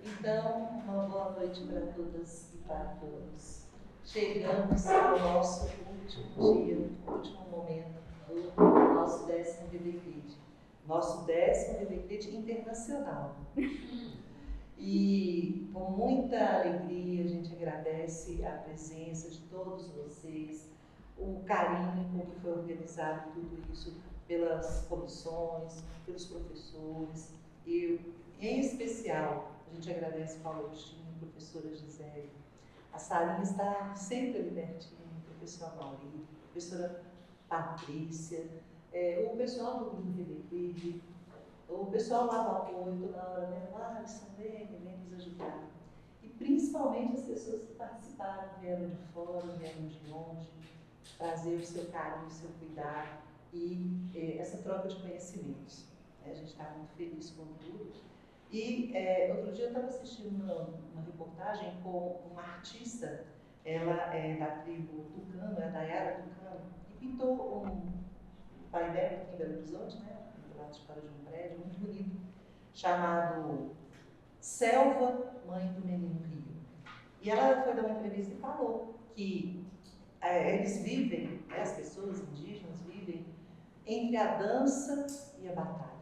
Então, uma boa noite para todas e para todos. Chegamos ao nosso último dia, último momento do nosso 10º Redeclide. Nosso 10º Redeclide internacional. E com muita alegria a gente agradece a presença de todos vocês, o carinho com que foi organizado tudo isso pelas comissões, pelos professores, e em especial a gente agradece Paulo Agostinho, professora Gisele, a Sarinha está sempre ali pertinho, o professor Mauri, a professora Patrícia, o pessoal do Grupo Redeclide, o pessoal lá do apoio toda hora, né? Alisson, vem nos ajudar. E principalmente as pessoas que participaram, vieram de fora, vieram de longe, trazer o seu carinho, o seu cuidado e essa troca de conhecimentos. A gente está muito feliz com tudo. E outro dia eu estava assistindo uma reportagem com uma artista, ela é da tribo Tucano, é da Yara Tucano, e pintou um painel aqui em Belo Horizonte, né? Do lado de fora de um prédio, muito bonito, chamado Selva, Mãe do Menino Rio. E ela foi dar uma entrevista e falou que eles vivem, as pessoas indígenas vivem entre a dança e a batalha.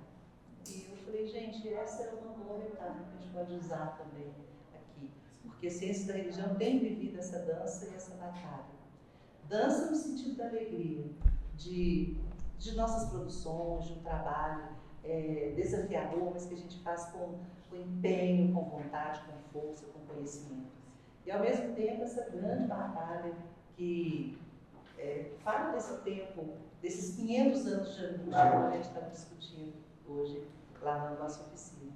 E eu falei, gente, essa é uma boa metáfora que a gente pode usar também aqui, porque a ciência da religião tem vivido essa dança e essa batalha. Dança no sentido da alegria, de nossas produções, de um trabalho desafiador, mas que a gente faz com empenho, com vontade, com força, com conhecimento. E ao mesmo tempo essa grande batalha que fala desse tempo, desses 500 anos de angústia que a gente está discutindo hoje lá na nossa oficina.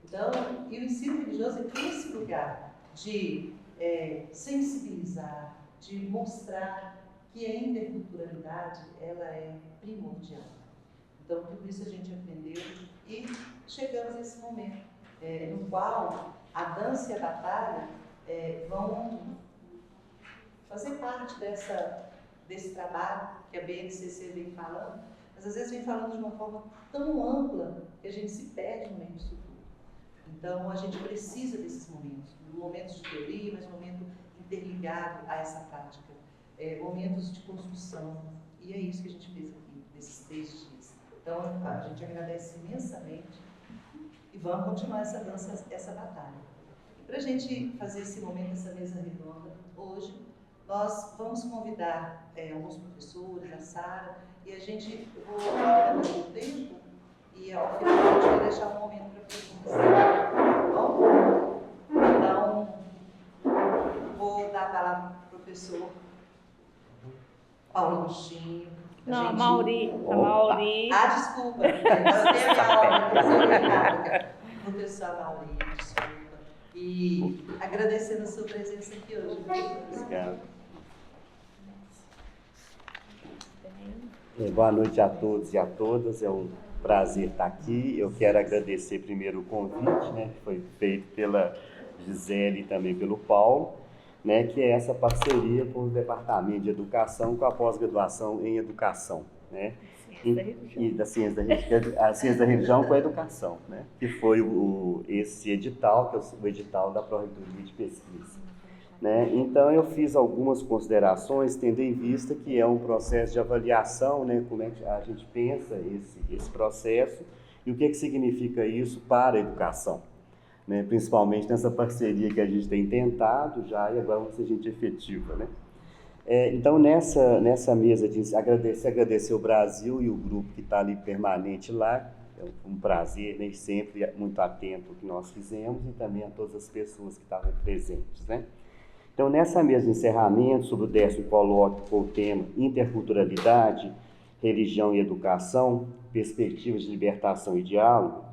Então, e o ensino religioso é esse lugar de sensibilizar, de mostrar que a interculturalidade ela é primordial. Então, tudo isso a gente aprendeu e chegamos a esse momento no qual a dança e a batalha vão fazer parte desse trabalho que a BNCC vem falando, mas às vezes vem falando de uma forma tão ampla que a gente se perde no meio disso tudo. Então, a gente precisa desses momentos de teoria, mas momento interligado a essa prática, momentos de construção, e é isso que a gente fez aqui, nesses 3 dias. Então, a gente agradece imensamente e vamos continuar essa dança, essa batalha. E para a gente fazer esse momento, essa mesa redonda, hoje, nós vamos convidar alguns professores, a Sara, e a gente, eu vou dar o tempo, e ao final a gente vai deixar um momento para perguntas. Tá bom? Então, vou dar a palavra para o professor Paulo Agostinho. Não, a Mauri. Ah, desculpa. Agora tem a Mauri, professor Mauri, desculpa. E agradecendo a sua presença aqui hoje. Obrigado. Boa noite a todos e a todas. É um prazer estar aqui. Eu quero agradecer primeiro o convite, né, que foi feito pela Gisele e também pelo Paulo, né, que é essa parceria com o Departamento de Educação com a pós-graduação em Educação, né, e da ciência da religião com a educação, né, que foi esse edital, que é o edital da Pró-Reitoria de Pesquisa. Né? Então, eu fiz algumas considerações, tendo em vista que é um processo de avaliação, né? Como é que a gente pensa esse processo e o que significa isso para a educação, né? Principalmente nessa parceria que a gente tem tentado já e agora vamos ser gente efetiva, né? Então, nessa mesa de agradecer o Brasil e o grupo que está ali permanente lá, é um prazer, né? Sempre muito atento ao que nós fizemos e também a todas as pessoas que estavam presentes, né? Então, nessa mesa de encerramento, sobre o 10º colóquio com o tema Interculturalidade, Religião e Educação, Perspectivas de Libertação e Diálogo,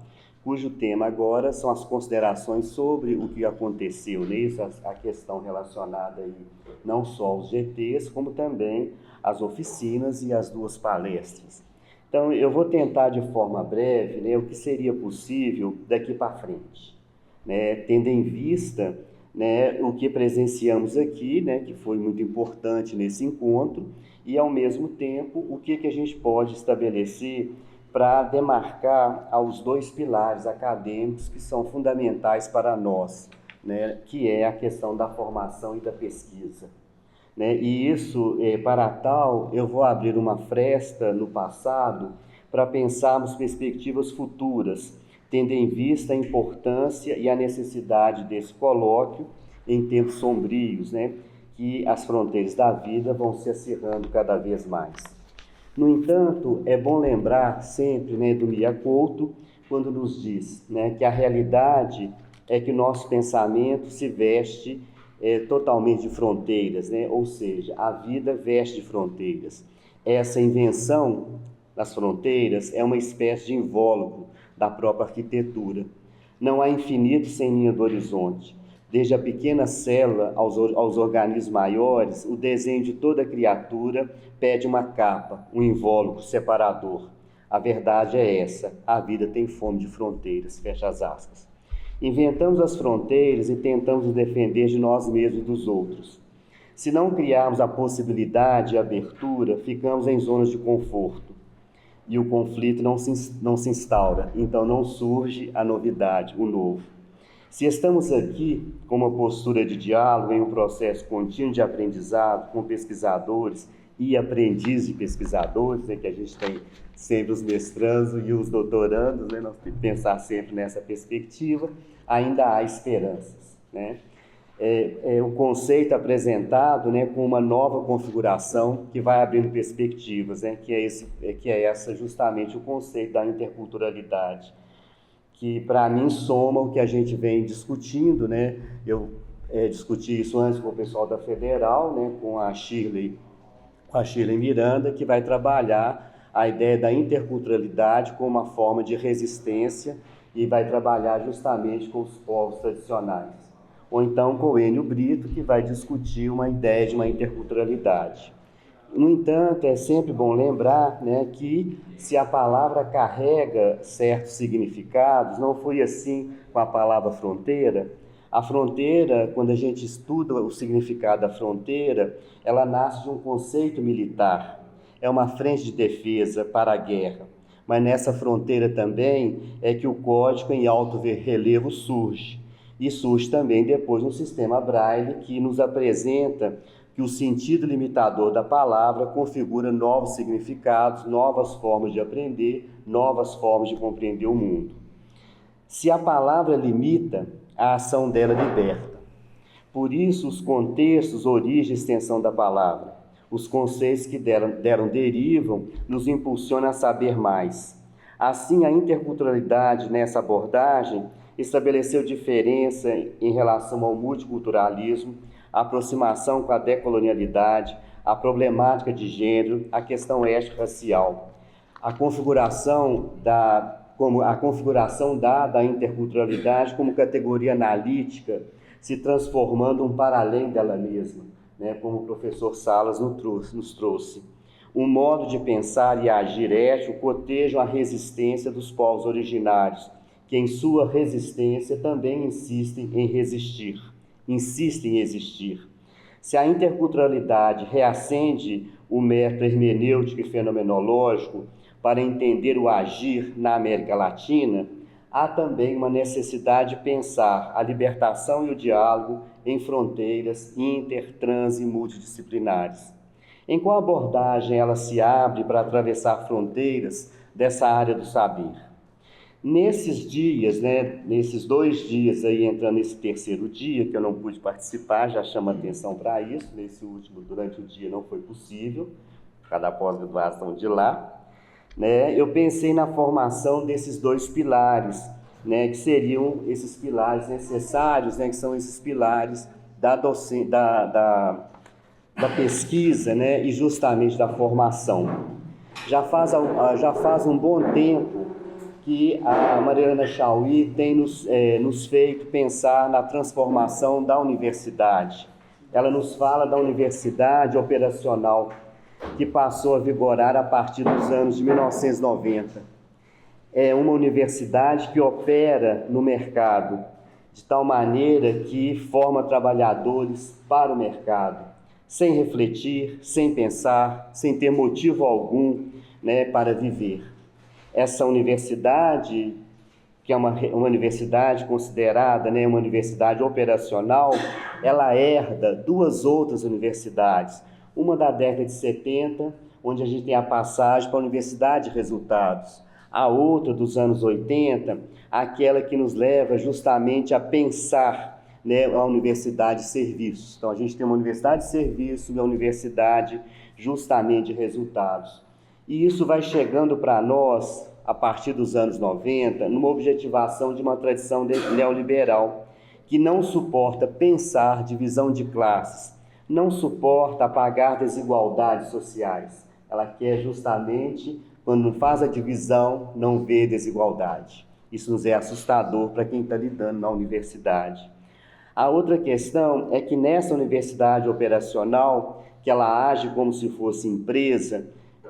cujo tema agora são as considerações sobre o que aconteceu nisso, a questão relacionada aí, não só aos GTs, como também as oficinas e as 2 palestras. Então, eu vou tentar de forma breve, né, o que seria possível daqui para frente, né, tendo em vista, né, o que presenciamos aqui, né, que foi muito importante nesse encontro, e ao mesmo tempo o que a gente pode estabelecer para demarcar os dois pilares acadêmicos que são fundamentais para nós, né, que é a questão da formação e da pesquisa. Né? E isso, para tal, eu vou abrir uma fresta no passado para pensarmos perspectivas futuras, tendo em vista a importância e a necessidade desse colóquio em tempos sombrios, né, que as fronteiras da vida vão se acirrando cada vez mais. No entanto, é bom lembrar sempre, né, do Mia Couto, quando nos diz, né, que a realidade é que nosso pensamento se veste totalmente de fronteiras, né? Ou seja, a vida veste de fronteiras. Essa invenção das fronteiras é uma espécie de invólucro da própria arquitetura. Não há infinito sem linha do horizonte. Desde a pequena célula aos organismos maiores, o desenho de toda criatura pede uma capa, um invólucro separador. A verdade é essa, a vida tem fome de fronteiras, fecha as aspas. Inventamos as fronteiras e tentamos nos defender de nós mesmos e dos outros. Se não criarmos a possibilidade e a abertura, ficamos em zonas de conforto. E o conflito não se instaura, então não surge a novidade, o novo. Se estamos aqui com uma postura de diálogo em um processo contínuo de aprendizado com pesquisadores e aprendizes de pesquisadores, né, que a gente tem sempre os mestrandos e os doutorandos, né, nós temos que pensar sempre nessa perspectiva, ainda há esperanças. Né? O conceito apresentado, né, com uma nova configuração que vai abrindo perspectivas, né, que é essa justamente o conceito da interculturalidade, que para mim soma o que a gente vem discutindo, né? Eu discuti isso antes com o pessoal da Federal, né, com a Shirley Miranda, que vai trabalhar a ideia da interculturalidade como uma forma de resistência e vai trabalhar justamente com os povos tradicionais. Ou então com o Enio Brito, que vai discutir uma ideia de uma interculturalidade. No entanto, é sempre bom lembrar, né, que se a palavra carrega certos significados, não foi assim com a palavra fronteira. A fronteira, quando a gente estuda o significado da fronteira, ela nasce de um conceito militar. É uma frente de defesa para a guerra. Mas nessa fronteira também é que o código em alto relevo surge. E surge também depois no sistema Braille, que nos apresenta que o sentido limitador da palavra configura novos significados, novas formas de aprender, novas formas de compreender o mundo. Se a palavra limita, a ação dela liberta. Por isso, os contextos, origem e extensão da palavra, os conceitos que derivam, nos impulsionam a saber mais. Assim, a interculturalidade nessa abordagem estabeleceu diferença em relação ao multiculturalismo, a aproximação com a decolonialidade, a problemática de gênero, a questão étnico-racial. A configuração dada à interculturalidade como categoria analítica, se transformando um para além dela mesma, né, como o professor Salas nos trouxe. Um modo de pensar e agir ético cotejam a resistência dos povos originários, que em sua resistência também insistem em existir. Se a interculturalidade reacende o método hermenêutico e fenomenológico para entender o agir na América Latina, há também uma necessidade de pensar a libertação e o diálogo em fronteiras inter, trans e multidisciplinares. Em qual abordagem ela se abre para atravessar fronteiras dessa área do saber? Nesses dias, né, nesses 2 dias aí, entrando nesse terceiro dia, que eu não pude participar, já chamo atenção para isso, nesse último, durante o dia, não foi possível, por causa da pós-graduação de lá, né, eu pensei na formação desses 2 pilares, né, que seriam esses pilares necessários, né, que são esses pilares da pesquisa, né, e justamente da formação. Já faz um bom tempo que a Mariana Chauí tem nos feito pensar na transformação da universidade. Ela nos fala da universidade operacional, que passou a vigorar a partir dos anos de 1990. É uma universidade que opera no mercado, de tal maneira que forma trabalhadores para o mercado, sem refletir, sem pensar, sem ter motivo algum, né, para viver. essa universidade, que é uma universidade considerada, né, uma universidade operacional, ela herda duas outras universidades. Uma da década de 70, onde a gente tem a passagem para a Universidade de Resultados. A outra dos anos 80, aquela que nos leva justamente a pensar, né, a universidade de serviços. Então, a gente tem uma universidade de serviço e uma universidade justamente de resultados. E isso vai chegando para nós, a partir dos anos 90, numa objetivação de uma tradição neoliberal, que não suporta pensar divisão de classes, não suporta apagar desigualdades sociais. Ela quer justamente, quando faz a divisão, não vê desigualdade. Isso nos é assustador para quem está lidando na universidade. A outra questão é que nessa universidade operacional, que ela age como se fosse empresa,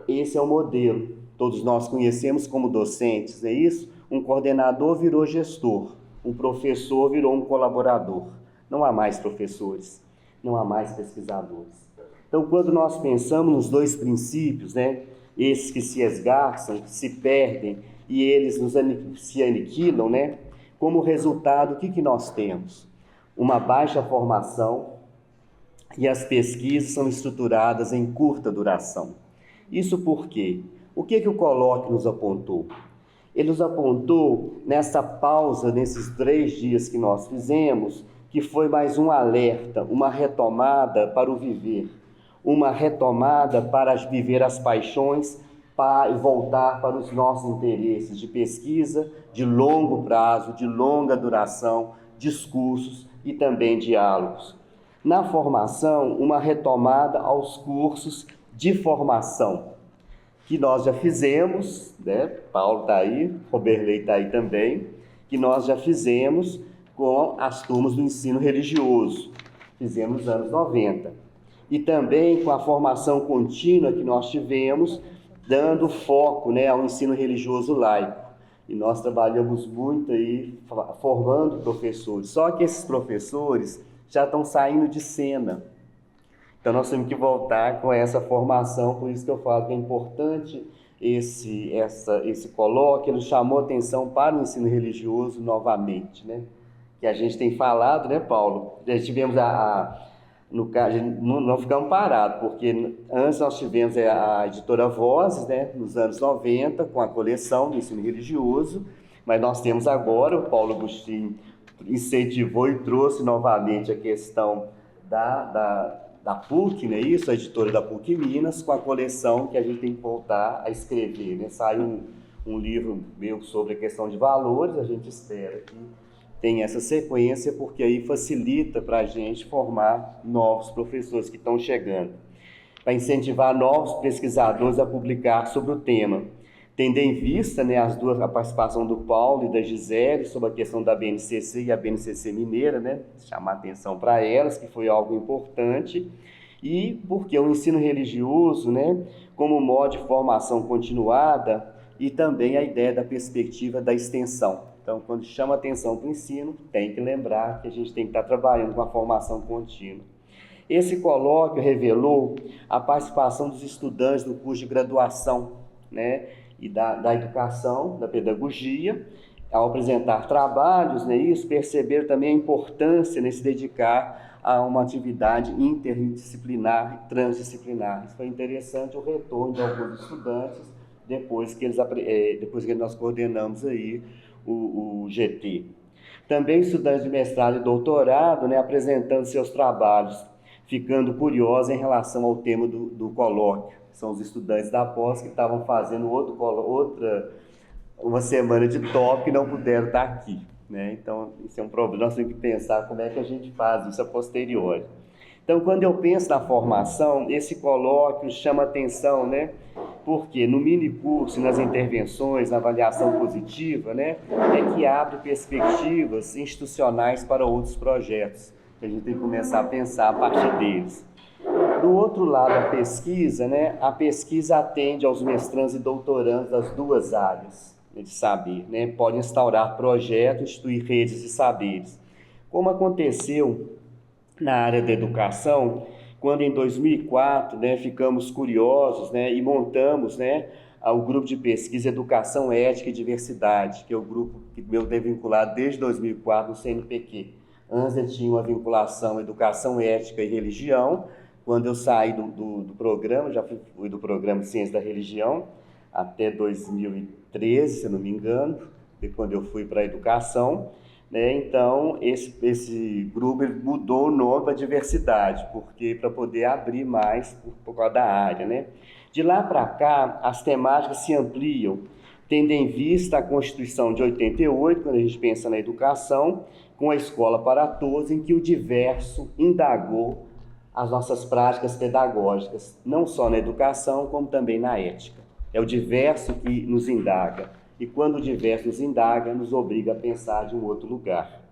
esse é o modelo. Todos nós conhecemos como docentes, não é isso? Um coordenador virou gestor, um professor virou um colaborador. Não há mais professores, não há mais pesquisadores. Então, quando nós pensamos nos dois princípios, né, esses que se esgarçam, que se perdem e eles se aniquilam, né, como resultado, o que nós temos? Uma baixa formação e as pesquisas são estruturadas em curta duração. Isso por quê? O que o colóquio nos apontou? Ele nos apontou nessa pausa, nesses 3 dias que nós fizemos, que foi mais um alerta, uma retomada para o viver, uma retomada para viver as paixões, para voltar para os nossos interesses de pesquisa, de longo prazo, de longa duração, discursos e também diálogos. Na formação, uma retomada aos cursos de formação, que nós já fizemos, né? Paulo está aí, Roberley está aí também, que nós já fizemos com as turmas do ensino religioso, fizemos nos anos 90. E também com a formação contínua que nós tivemos, dando foco, né, ao ensino religioso laico. E nós trabalhamos muito aí, formando professores. Só que esses professores já estão saindo de cena. Então, nós temos que voltar com essa formação, por isso que eu falo que é importante esse colóquio, ele chamou atenção para o ensino religioso novamente, né? Que a gente tem falado, né, Paulo? Já tivemos no caso, não ficamos parados, porque antes nós tivemos a editora Vozes, né, nos anos 90, com a coleção do ensino religioso, mas nós temos agora, o Paulo Agostinho incentivou e trouxe novamente a questão da PUC, né, isso, a editora da PUC Minas, com a coleção que a gente tem que voltar a escrever, né? Saiu um livro meu sobre a questão de valores, a gente espera que tenha essa sequência, porque aí facilita para a gente formar novos professores que estão chegando, para incentivar novos pesquisadores a publicar sobre o tema, tendo em vista, né, a participação do Paulo e da Gisele sobre a questão da BNCC e a BNCC Mineira, né, chamar atenção para elas, que foi algo importante, e porque o ensino religioso, né, como modo de formação continuada, e também a ideia da perspectiva da extensão. Então, quando chama atenção para o ensino, tem que lembrar que a gente tem que estar trabalhando com a formação contínua. Esse colóquio revelou a participação dos estudantes do curso de graduação, né, e da educação, da pedagogia, ao apresentar trabalhos, né, isso, perceber também a importância de se dedicar a uma atividade interdisciplinar e transdisciplinar. Isso foi interessante, o retorno de alguns estudantes, depois que nós coordenamos aí o GT. Também estudantes de mestrado e doutorado, né, apresentando seus trabalhos, ficando curiosos em relação ao tema do colóquio. São os estudantes da pós que estavam fazendo uma semana de top e não puderam estar aqui, né? Então, isso é um problema, nós temos que pensar como é que a gente faz isso a posteriori. Então, quando eu penso na formação, esse colóquio chama atenção, né? Porque no minicurso, nas intervenções, na avaliação positiva, né, é que abre perspectivas institucionais para outros projetos, que a gente tem que começar a pensar a partir deles. Do outro lado, a pesquisa, né, a pesquisa atende aos mestrandos e doutorandos das duas áreas de saber, né, pode instaurar projetos, instituir redes de saberes. Como aconteceu na área da educação, quando em 2004, né, ficamos curiosos, né, e montamos, né, ao grupo de pesquisa Educação, Ética e Diversidade, que é o grupo que meu tem vinculado desde 2004 no CNPq. Antes eu tinha uma vinculação Educação, Ética e Religião. Quando eu saí do programa, já fui do programa de Ciência da Religião até 2013, se eu não me engano, quando eu fui para a Educação. Né? Então, esse grupo ele mudou o nome para Diversidade, porque para poder abrir mais por causa da área. Né? De lá para cá, as temáticas se ampliam, tendo em vista a Constituição de 88, quando a gente pensa na educação, com a Escola para Todos, em que o diverso indagou as nossas práticas pedagógicas, não só na educação, como também na ética. É o diverso que nos indaga, e quando o diverso nos indaga, nos obriga a pensar de um outro lugar.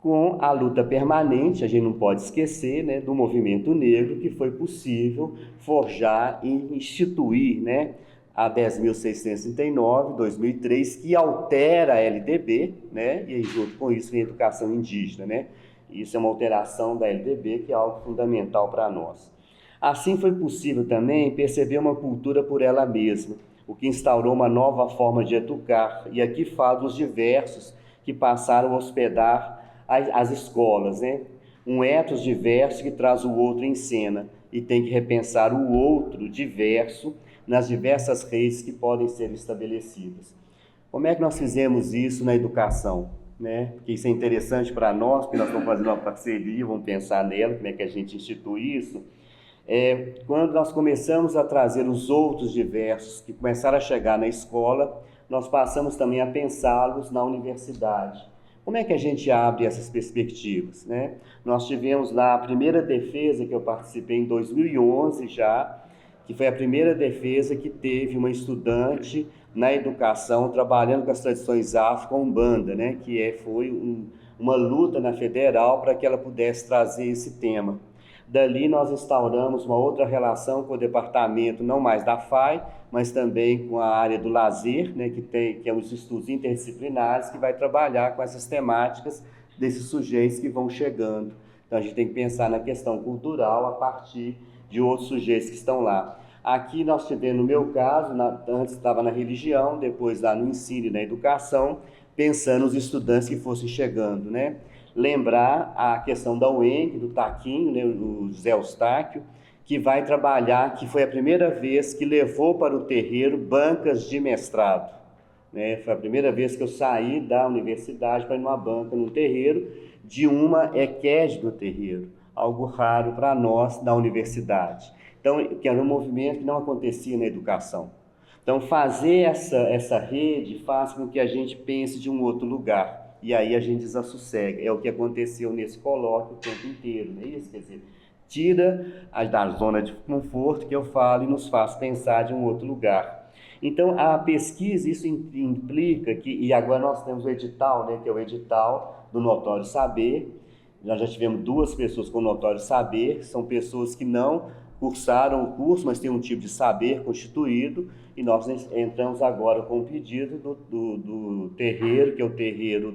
Com a luta permanente, a gente não pode esquecer, né, do movimento negro, que foi possível forjar e instituir, né, a 10.639, 2003, que altera a LDB, né, e junto com isso vem a educação indígena, né. Isso é uma alteração da LDB, que é algo fundamental para nós. Assim foi possível também perceber uma cultura por ela mesma, o que instaurou uma nova forma de educar, e aqui falo dos diversos que passaram a hospedar as escolas, né? Um ethos diverso que traz o outro em cena, e tem que repensar o outro diverso nas diversas redes que podem ser estabelecidas. Como é que nós fizemos isso na educação? Né? Porque isso é interessante para nós, porque nós estamos fazendo uma parceria, vamos pensar nela, como é que a gente institui isso. Quando nós começamos a trazer os outros diversos que começaram a chegar na escola, nós passamos também a pensá-los na universidade. Como é que a gente abre essas perspectivas? Né? Nós tivemos lá a primeira defesa que eu participei em 2011 já, que foi a primeira defesa que teve uma estudante na educação trabalhando com as tradições afro com Umbanda, né? Foi uma luta na federal para que ela pudesse trazer esse tema. Dali nós instauramos uma outra relação com o departamento, não mais da FAI, mas também com a área do lazer, né, que é os estudos interdisciplinares, que vai trabalhar com essas temáticas desses sujeitos que vão chegando. Então a gente tem que pensar na questão cultural a partir de outros sujeitos que estão lá. Aqui nós tivemos, no meu caso, antes estava na religião, depois lá no ensino e na educação, pensando nos estudantes que fossem chegando, né? Lembrar a questão da UENG, do Taquinho, né, o José Eustáquio, que vai trabalhar, que foi a primeira vez que levou para o terreiro bancas de mestrado. Né? Foi a primeira vez que eu saí da universidade para ir numa banca, num terreiro, de uma EQUED do terreiro, algo raro para nós na universidade. Então, que era um movimento que não acontecia na educação. Então, fazer essa rede faz com que a gente pense de um outro lugar. E aí a gente desassossega. É o que aconteceu nesse colóquio o tempo inteiro, não é isso? Quer dizer, tira da zona de conforto que eu falo e nos faz pensar de um outro lugar. Então, a pesquisa, isso implica que, e agora nós temos o edital, né, que é o edital do Notório Saber. Nós já tivemos 2 pessoas com Notório Saber, são pessoas que não cursaram o curso, mas têm um tipo de saber constituído, e nós entramos agora com o pedido do terreiro, que é o terreiro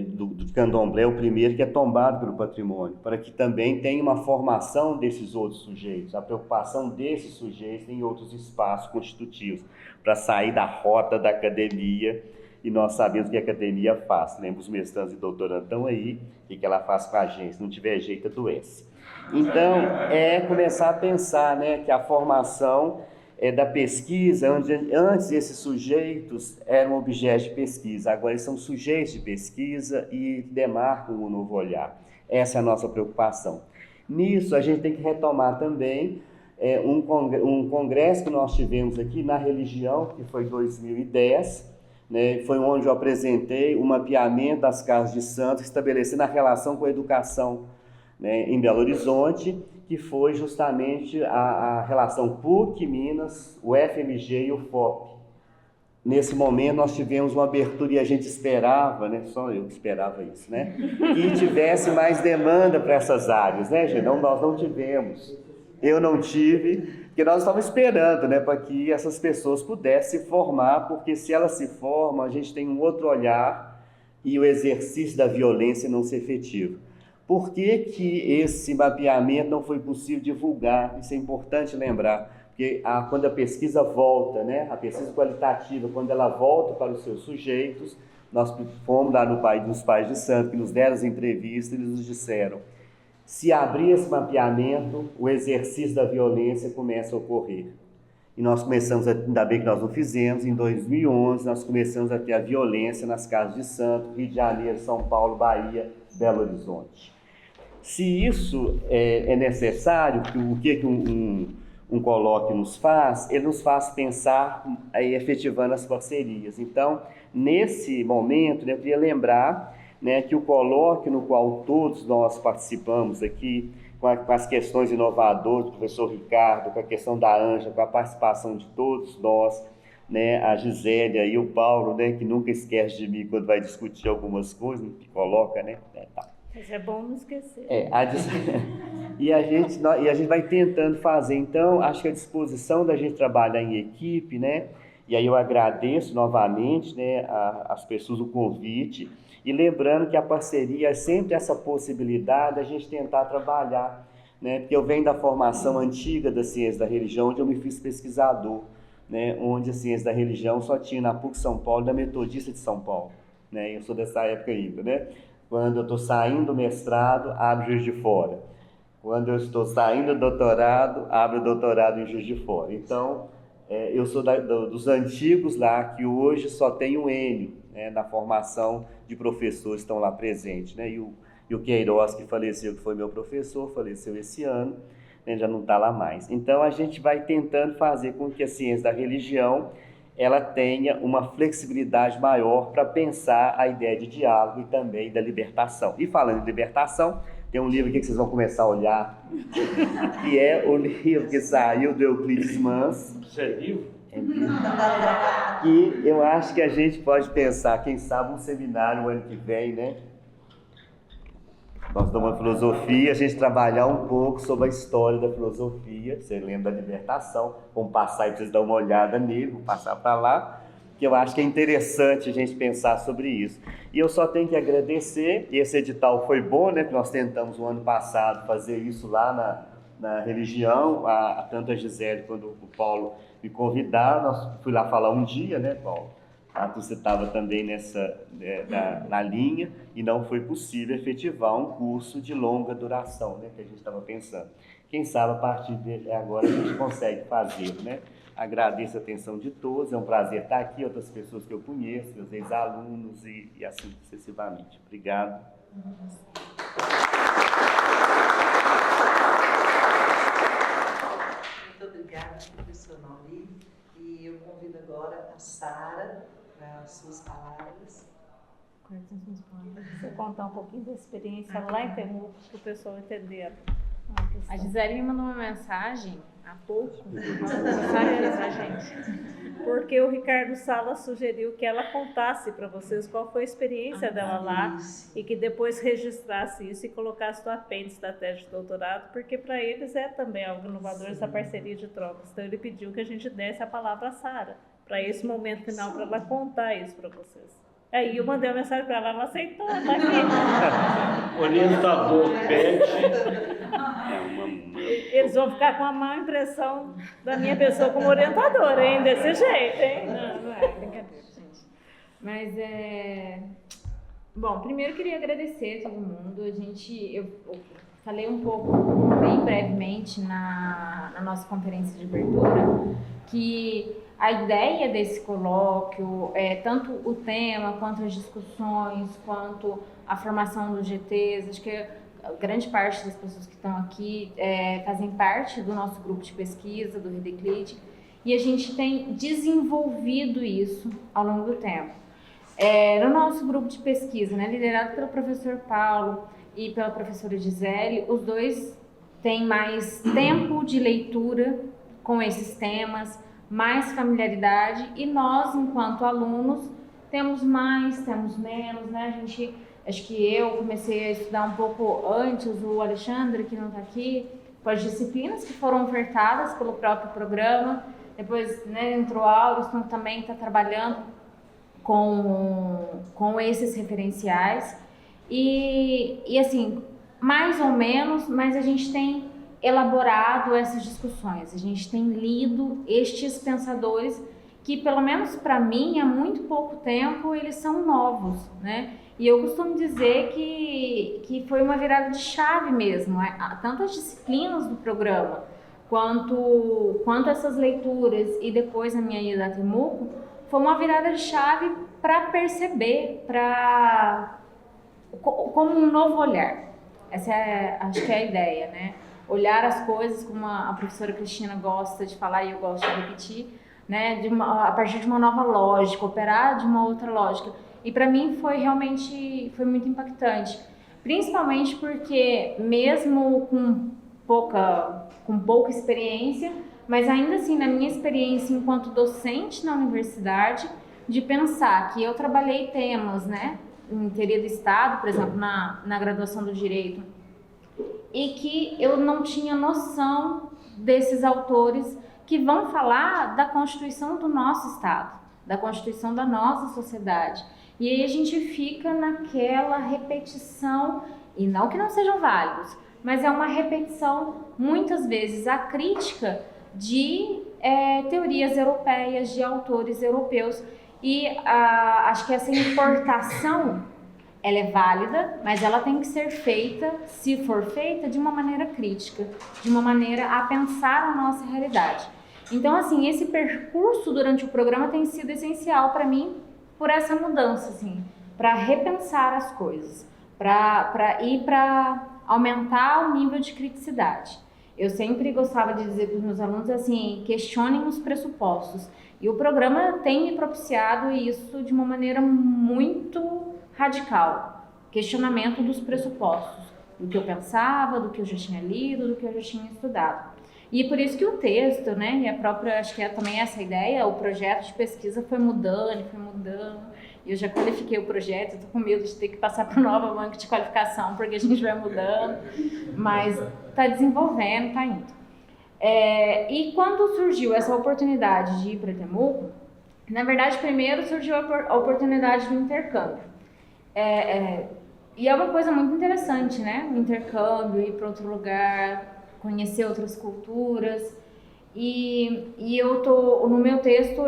do Candomblé, o primeiro, que é tombado pelo patrimônio, para que também tenha uma formação desses outros sujeitos, a preocupação desses sujeitos em outros espaços constitutivos, para sair da rota da academia, e nós sabemos o que a academia faz. Lembra, os mestrandos e doutorandos estão aí, o que ela faz com a gente? Se não tiver jeito, adoece. Então, começar a pensar, né, que a formação da pesquisa, antes esses sujeitos eram objetos de pesquisa, agora eles são sujeitos de pesquisa e demarcam um novo olhar. Essa é a nossa preocupação. Nisso, a gente tem que retomar também um congresso que nós tivemos aqui na religião, que foi em 2010, né, foi onde eu apresentei o mapeamento das casas de santos, estabelecendo a relação com a educação, né, em Belo Horizonte, que foi justamente a relação PUC, Minas, o FMG e o FOP. Nesse momento nós tivemos uma abertura e a gente esperava, né, só eu esperava isso, né, que tivesse mais demanda para essas áreas, né, gente? Não, nós não tivemos. Eu não tive, porque nós estávamos esperando, né, para que essas pessoas pudessem se formar, porque se elas se formam, a gente tem um outro olhar e o exercício da violência não se efetiva. Por que esse mapeamento não foi possível divulgar? Isso é importante lembrar, Porque quando a pesquisa volta, né, a pesquisa qualitativa, quando ela volta para os seus sujeitos, nós fomos lá nos Pais de Santo, que nos deram as entrevistas, eles nos disseram, se abrir esse mapeamento, o exercício da violência começa a ocorrer. E nós começamos, ainda bem que nós não fizemos, em 2011 nós começamos a ter a violência nas casas de santo, Rio de Janeiro, São Paulo, Bahia, Belo Horizonte. Se isso é necessário, o que um colóquio nos faz? Ele nos faz pensar efetivando as parcerias. Então, nesse momento, né, eu queria lembrar, né, que o colóquio no qual todos nós participamos aqui, com as questões inovadoras do professor Ricardo, com a questão da Ângela, com a participação de todos nós, né, a Gisélia e o Paulo, né, que nunca esquece de mim quando vai discutir algumas coisas, que coloca, né? Tá. Mas é bom não esquecer. E a gente vai tentando fazer. Então, acho que a disposição da gente trabalhar em equipe, né? E aí eu agradeço novamente, né, as pessoas o convite. E lembrando que a parceria é sempre essa possibilidade da gente tentar trabalhar, né? Porque eu venho da formação antiga da ciência da religião, onde eu me fiz pesquisador, né? Onde a ciência da religião só tinha na PUC São Paulo, da Metodista de São Paulo, né? Eu sou dessa época ainda, né? Quando eu estou saindo do mestrado, abro Juiz de Fora. Quando eu estou saindo do doutorado, abro o doutorado em Juiz de Fora. Então, eu sou dos antigos lá, que hoje só tem o N, né, na formação de professores que estão lá presentes, né? E o Queiroz, que faleceu, que foi meu professor, faleceu esse ano, né, já não está lá mais. Então, a gente vai tentando fazer com que a ciência da religião ela tenha uma flexibilidade maior para pensar a ideia de diálogo e também da libertação. E falando em libertação, tem um livro aqui que vocês vão começar a olhar, que é o livro que saiu do Euclides Mans. Isso é livro? Que eu acho que a gente pode pensar, quem sabe, um seminário o ano que vem, né? Nós damos filosofia, a gente trabalhar um pouco sobre a história da filosofia. Você lembra da libertação? Vamos passar e vocês dar uma olhada nele, vamos passar para lá, que eu acho que é interessante a gente pensar sobre isso. E eu só tenho que agradecer, e esse edital foi bom, né? Que nós tentamos no ano passado fazer isso lá na religião, tanto a Gisele quanto o Paulo me convidaram, fui lá falar um dia, né, Paulo? Você estava também na linha e não foi possível efetivar um curso de longa duração, né, que a gente estava pensando. Quem sabe a partir de agora a gente consegue fazer, né? Agradeço a atenção de todos, é um prazer estar aqui, outras pessoas que eu conheço, meus ex-alunos e assim sucessivamente. Obrigado. Muito obrigada, professor Nauli. E eu convido agora a Sara para as suas palavras. Você contar um pouquinho da experiência lá em Temuco, para o pessoal entender a Gisele me mandou uma mensagem há pouco, mandou mensagem pra gente. Porque o Ricardo Sala sugeriu que ela contasse para vocês qual foi a experiência dela lá e que depois registrasse isso e colocasse no apêndice da tese de doutorado, porque para eles é também algo inovador essa parceria de trocas. Então ele pediu que a gente desse a palavra a Sara para esse momento final, para ela contar isso para vocês. Aí eu mandei uma mensagem para ela aceitou, tá aqui. Orientador pede. Eles vão ficar com a má impressão da minha pessoa como orientadora, hein? Desse jeito, hein? Não é brincadeira, gente. Mas bom, primeiro eu queria agradecer a todo mundo. Eu falei um pouco, bem brevemente, na nossa conferência de abertura, que a ideia desse colóquio, tanto o tema, quanto as discussões, quanto a formação dos GTs, acho que grande parte das pessoas que estão aqui fazem parte do nosso grupo de pesquisa, do Redeclite, e a gente tem desenvolvido isso ao longo do tempo. No nosso grupo de pesquisa, né, liderado pelo professor Paulo e pela professora Gisele, os dois têm mais tempo de leitura com esses temas, mais familiaridade, e nós, enquanto alunos, temos mais, temos menos, né? Acho que eu comecei a estudar um pouco antes, o Alexandre, que não está aqui, com as disciplinas que foram ofertadas pelo próprio programa. Depois, né, entrou a Auriston, também está trabalhando com esses referenciais. E assim, mais ou menos, mas a gente tem elaborado essas discussões, a gente tem lido estes pensadores que, pelo menos para mim, há muito pouco tempo, eles são novos, né? E eu costumo dizer que foi uma virada de chave mesmo, tanto as disciplinas do programa, quanto essas leituras e depois a minha ida a Temuco, foi uma virada de chave para perceber, como um novo olhar. Essa acho que é a ideia, né? Olhar as coisas como a professora Cristina gosta de falar e eu gosto de repetir, né? A partir de uma nova lógica, operar de uma outra lógica. E para mim foi muito impactante, principalmente porque mesmo com pouca experiência, mas ainda assim na minha experiência enquanto docente na universidade, de pensar que eu trabalhei temas, né, em teoria do Estado, por exemplo, na graduação do Direito, e que eu não tinha noção desses autores que vão falar da Constituição do nosso Estado, da Constituição da nossa sociedade. E aí a gente fica naquela repetição, e não que não sejam válidos, mas é uma repetição, muitas vezes, a crítica de teorias europeias, de autores europeus. E acho que essa importação, ela é válida, mas ela tem que ser feita, se for feita, de uma maneira crítica, de uma maneira a pensar a nossa realidade. Então, assim, esse percurso durante o programa tem sido essencial para mim, por essa mudança, assim, para repensar as coisas, para aumentar o nível de criticidade. Eu sempre gostava de dizer para os meus alunos assim, questionem os pressupostos. E o programa tem me propiciado isso de uma maneira muito radical. Questionamento dos pressupostos, do que eu pensava, do que eu já tinha lido, do que eu já tinha estudado. E por isso que o texto, né, e a própria, acho que é também essa ideia, o projeto de pesquisa foi mudando. E eu já qualifiquei o projeto, eu tô com medo de ter que passar para nova banca de qualificação, porque a gente vai mudando, mas está desenvolvendo, está indo. E quando surgiu essa oportunidade de ir para Temuco, na verdade, primeiro surgiu a oportunidade do intercâmbio. E é uma coisa muito interessante, né? O intercâmbio, ir para outro lugar, conhecer outras culturas. E eu no meu texto,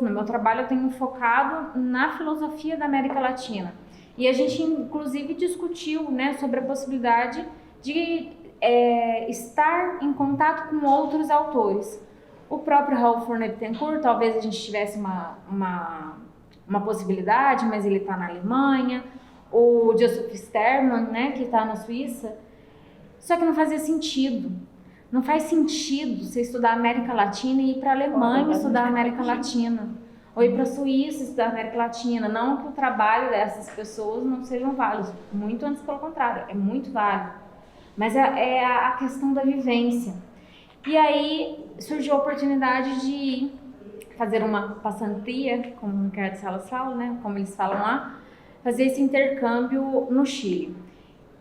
no meu trabalho, eu tenho focado na filosofia da América Latina. E a gente, inclusive, discutiu, né, sobre a possibilidade de estar em contato com outros autores. O próprio Raul Fournier Bittencourt, talvez a gente tivesse uma possibilidade, mas ele está na Alemanha. O Joseph Sterman, né, que está na Suíça. Só que não fazia sentido. Não faz sentido você estudar América Latina e ir para a Alemanha estudar América Latina. Ou ir para a Suíça estudar América Latina. Não que o trabalho dessas pessoas não sejam válidos. Muito antes, pelo contrário, é muito válido. Mas é a questão da vivência. E aí surgiu a oportunidade de fazer uma passantia, como o Ricardo Salles fala, né? Como eles falam lá, fazer esse intercâmbio no Chile.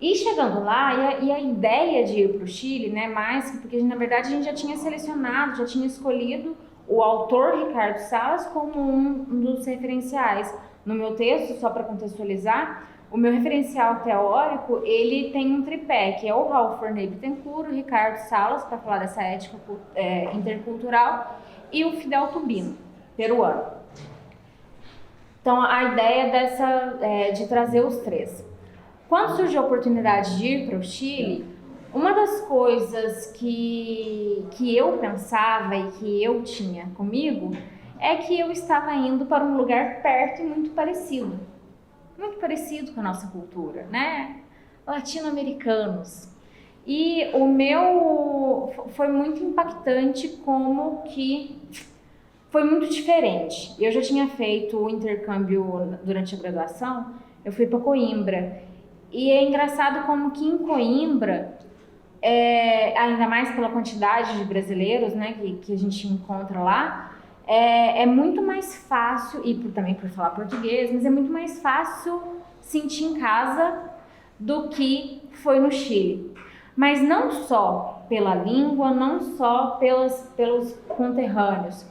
E chegando lá, e a ideia de ir para o Chile, né, porque na verdade a gente já tinha selecionado, já tinha escolhido o autor Ricardo Salles como um dos referenciais. No meu texto, só para contextualizar, o meu referencial teórico, ele tem um tripé, que é o Raul Fournier Bittencourt, o Ricardo Salles, para falar dessa ética intercultural, e o Fidel Tubino, peruano. Então, a ideia de trazer os três. Quando surgiu a oportunidade de ir para o Chile, uma das coisas que eu pensava e que eu tinha comigo é que eu estava indo para um lugar perto e muito parecido com a nossa cultura, né? Latino-americanos. E o meu foi muito impactante, como que foi muito diferente. Eu já tinha feito o intercâmbio durante a graduação, eu fui para Coimbra. E é engraçado como que em Coimbra, ainda mais pela quantidade de brasileiros, né, que a gente encontra lá, é muito mais fácil, e também por falar português, mas é muito mais fácil sentir em casa do que foi no Chile. Mas não só pela língua, não só pelos conterrâneos,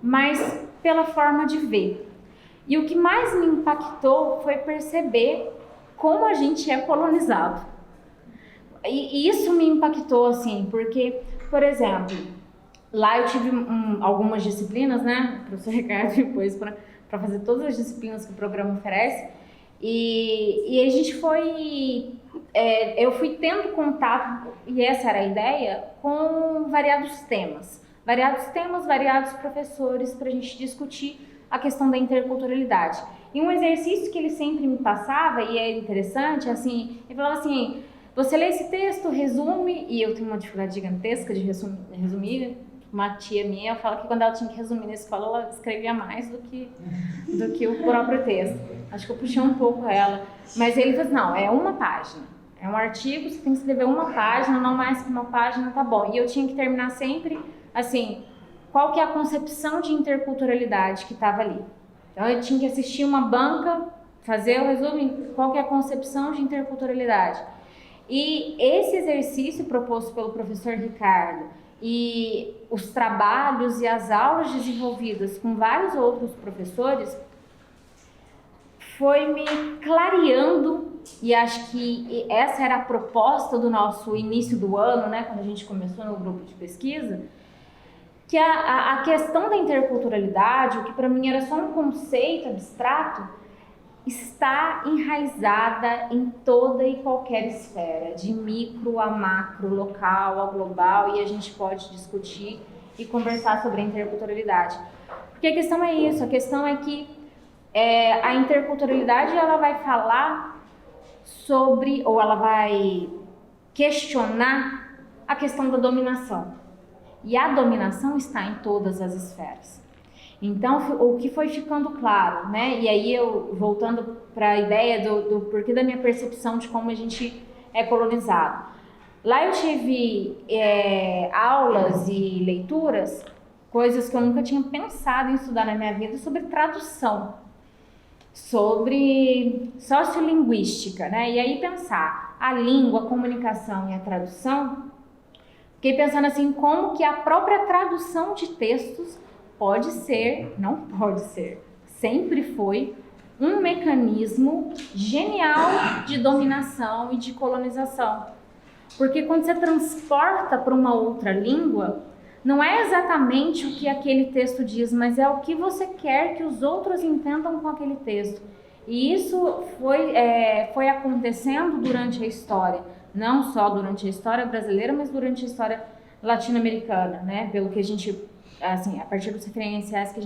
mas pela forma de ver. E o que mais me impactou foi perceber como a gente é colonizado. e isso me impactou, assim, porque, por exemplo, lá eu tive algumas disciplinas, né, o professor Ricardo depois para fazer todas as disciplinas que o programa oferece, e a gente foi, eu fui tendo contato, e essa era a ideia, com variados temas, variados professores para a gente discutir a questão da interculturalidade. E um exercício que ele sempre me passava, e é interessante, assim, ele falava assim, você lê esse texto, resume, e eu tenho uma dificuldade gigantesca de resumir. Uma tia minha fala que quando ela tinha que resumir na escola, ela escrevia mais do que o próprio texto. Acho que eu puxei um pouco ela. Mas ele falou assim, não, é uma página. É um artigo, você tem que escrever uma página, não mais que uma página, tá bom. E eu tinha que terminar sempre, assim, qual que é a concepção de interculturalidade que estava ali. Então eu tinha que assistir uma banca, fazer o resumo, qual que é a concepção de interculturalidade. E esse exercício proposto pelo professor Ricardo e os trabalhos e as aulas desenvolvidas com vários outros professores foi me clareando, e acho que essa era a proposta do nosso início do ano, né, quando a gente começou no grupo de pesquisa, que a questão da interculturalidade, o que para mim era só um conceito abstrato, está enraizada em toda e qualquer esfera, de micro a macro, local a global, e a gente pode discutir e conversar sobre a interculturalidade. Porque a questão é isso, a questão é que a interculturalidade ela vai falar sobre, ou ela vai questionar a questão da dominação. E a dominação está em todas as esferas. Então, o que foi ficando claro, né? E aí eu, voltando para a ideia do porquê da minha percepção de como a gente é colonizado. Lá eu tive aulas e leituras, coisas que eu nunca tinha pensado em estudar na minha vida, sobre tradução, sobre sociolinguística, né? E aí pensar a língua, a comunicação e a tradução, fiquei pensando assim, como que a própria tradução de textos não pode ser, sempre foi um mecanismo genial de dominação e de colonização. Porque quando você transporta para uma outra língua, não é exatamente o que aquele texto diz, mas é o que você quer que os outros entendam com aquele texto. E isso foi acontecendo durante a história, não só durante a história brasileira, mas durante a história latino-americana, né? Pelo que a gente, assim, a partir dos referenciais que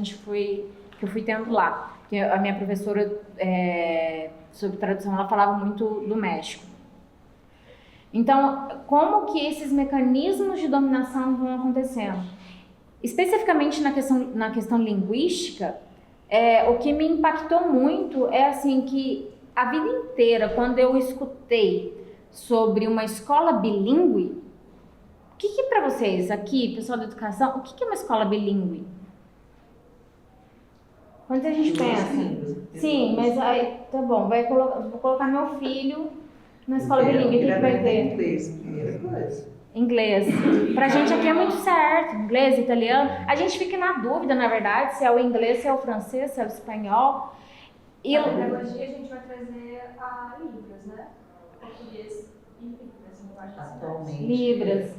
eu fui tendo lá, que a minha professora sobre tradução, ela falava muito do México. Então, como que esses mecanismos de dominação vão acontecendo? Especificamente na questão linguística, o que me impactou muito é assim que a vida inteira, quando eu escutei sobre uma escola bilíngue, o que para vocês aqui, pessoal da educação, o que é uma escola bilíngue? Quando a gente pensa? Sim, mas aí, tá bom, vou colocar meu filho na escola bilíngue, o que vai ter? Inglês, primeira coisa. Inglês. Pra gente aqui é muito certo, inglês, italiano. A gente fica na dúvida, na verdade, se é o inglês, se é o francês, se é o espanhol. E a pedagogia a gente vai trazer a Libras, né? Português e Libras, Atualmente. Libras.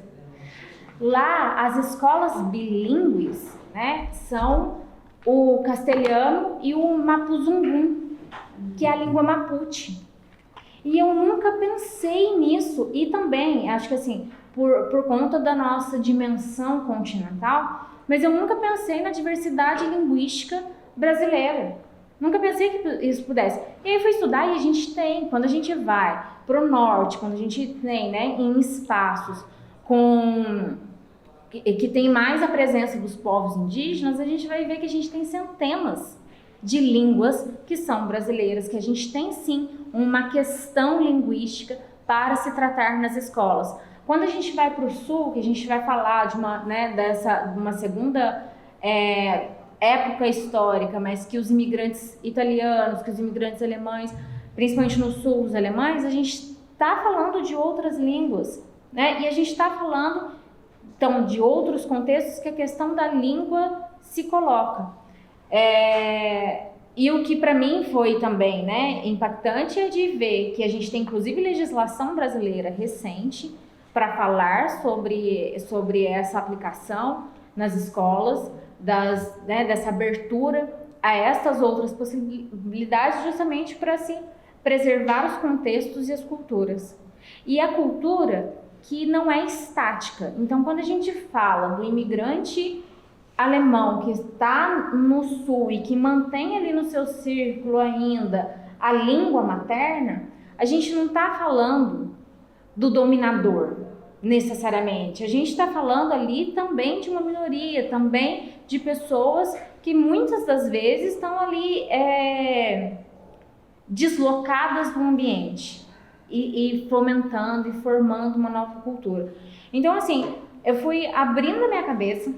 Lá, as escolas bilíngues, né, são o castelhano e o mapuzungum, que é a língua mapuche. E eu nunca pensei nisso. E também, acho que assim, por conta da nossa dimensão continental, mas eu nunca pensei na diversidade linguística brasileira. Nunca pensei que isso pudesse. E aí eu fui estudar e a gente tem, quando a gente vai para o norte, quando a gente tem, né, em espaços que tem mais a presença dos povos indígenas, a gente vai ver que a gente tem centenas de línguas que são brasileiras, que a gente tem sim uma questão linguística para se tratar nas escolas. Quando a gente vai para o sul, que a gente vai falar de uma segunda época histórica, mas que os imigrantes italianos, que os imigrantes alemães, principalmente no sul, os alemães, a gente está falando de outras línguas, né? E a gente está falando, então, de outros contextos que a questão da língua se coloca. E o que para mim foi também, né, impactante é de ver que a gente tem inclusive legislação brasileira recente para falar sobre essa aplicação nas escolas, dessa abertura a essas outras possibilidades, justamente para se preservar os contextos e as culturas. E a cultura que não é estática. Então, quando a gente fala do imigrante alemão que está no sul e que mantém ali no seu círculo ainda a língua materna, a gente não está falando do dominador necessariamente. A gente está falando ali também de uma minoria, também de pessoas que muitas das vezes estão ali deslocadas do ambiente e fomentando e formando uma nova cultura. Então, assim, eu fui abrindo a minha cabeça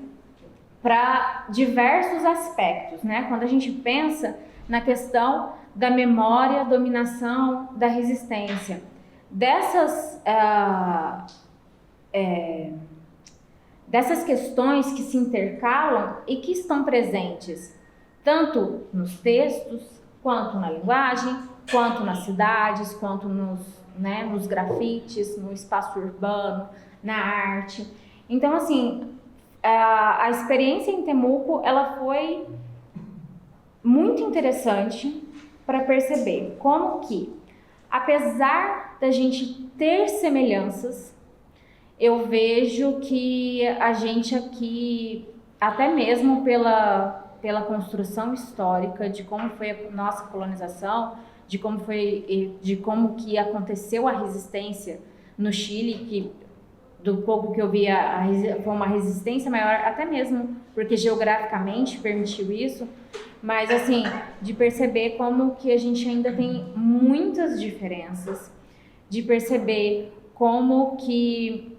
para diversos aspectos, né? Quando a gente pensa na questão da memória, dominação, da resistência, dessas questões que se intercalam e que estão presentes tanto nos textos, quanto na linguagem, quanto nas cidades, quanto nos grafites, no espaço urbano, na arte. Então, assim, a experiência em Temuco, ela foi muito interessante para perceber como que, apesar da gente ter semelhanças, eu vejo que a gente aqui, até mesmo pela construção histórica de como foi a nossa colonização, de como que aconteceu a resistência no Chile, que do pouco que eu vi foi uma resistência maior, até mesmo porque geograficamente permitiu isso, mas assim, de perceber como que a gente ainda tem muitas diferenças, de perceber como que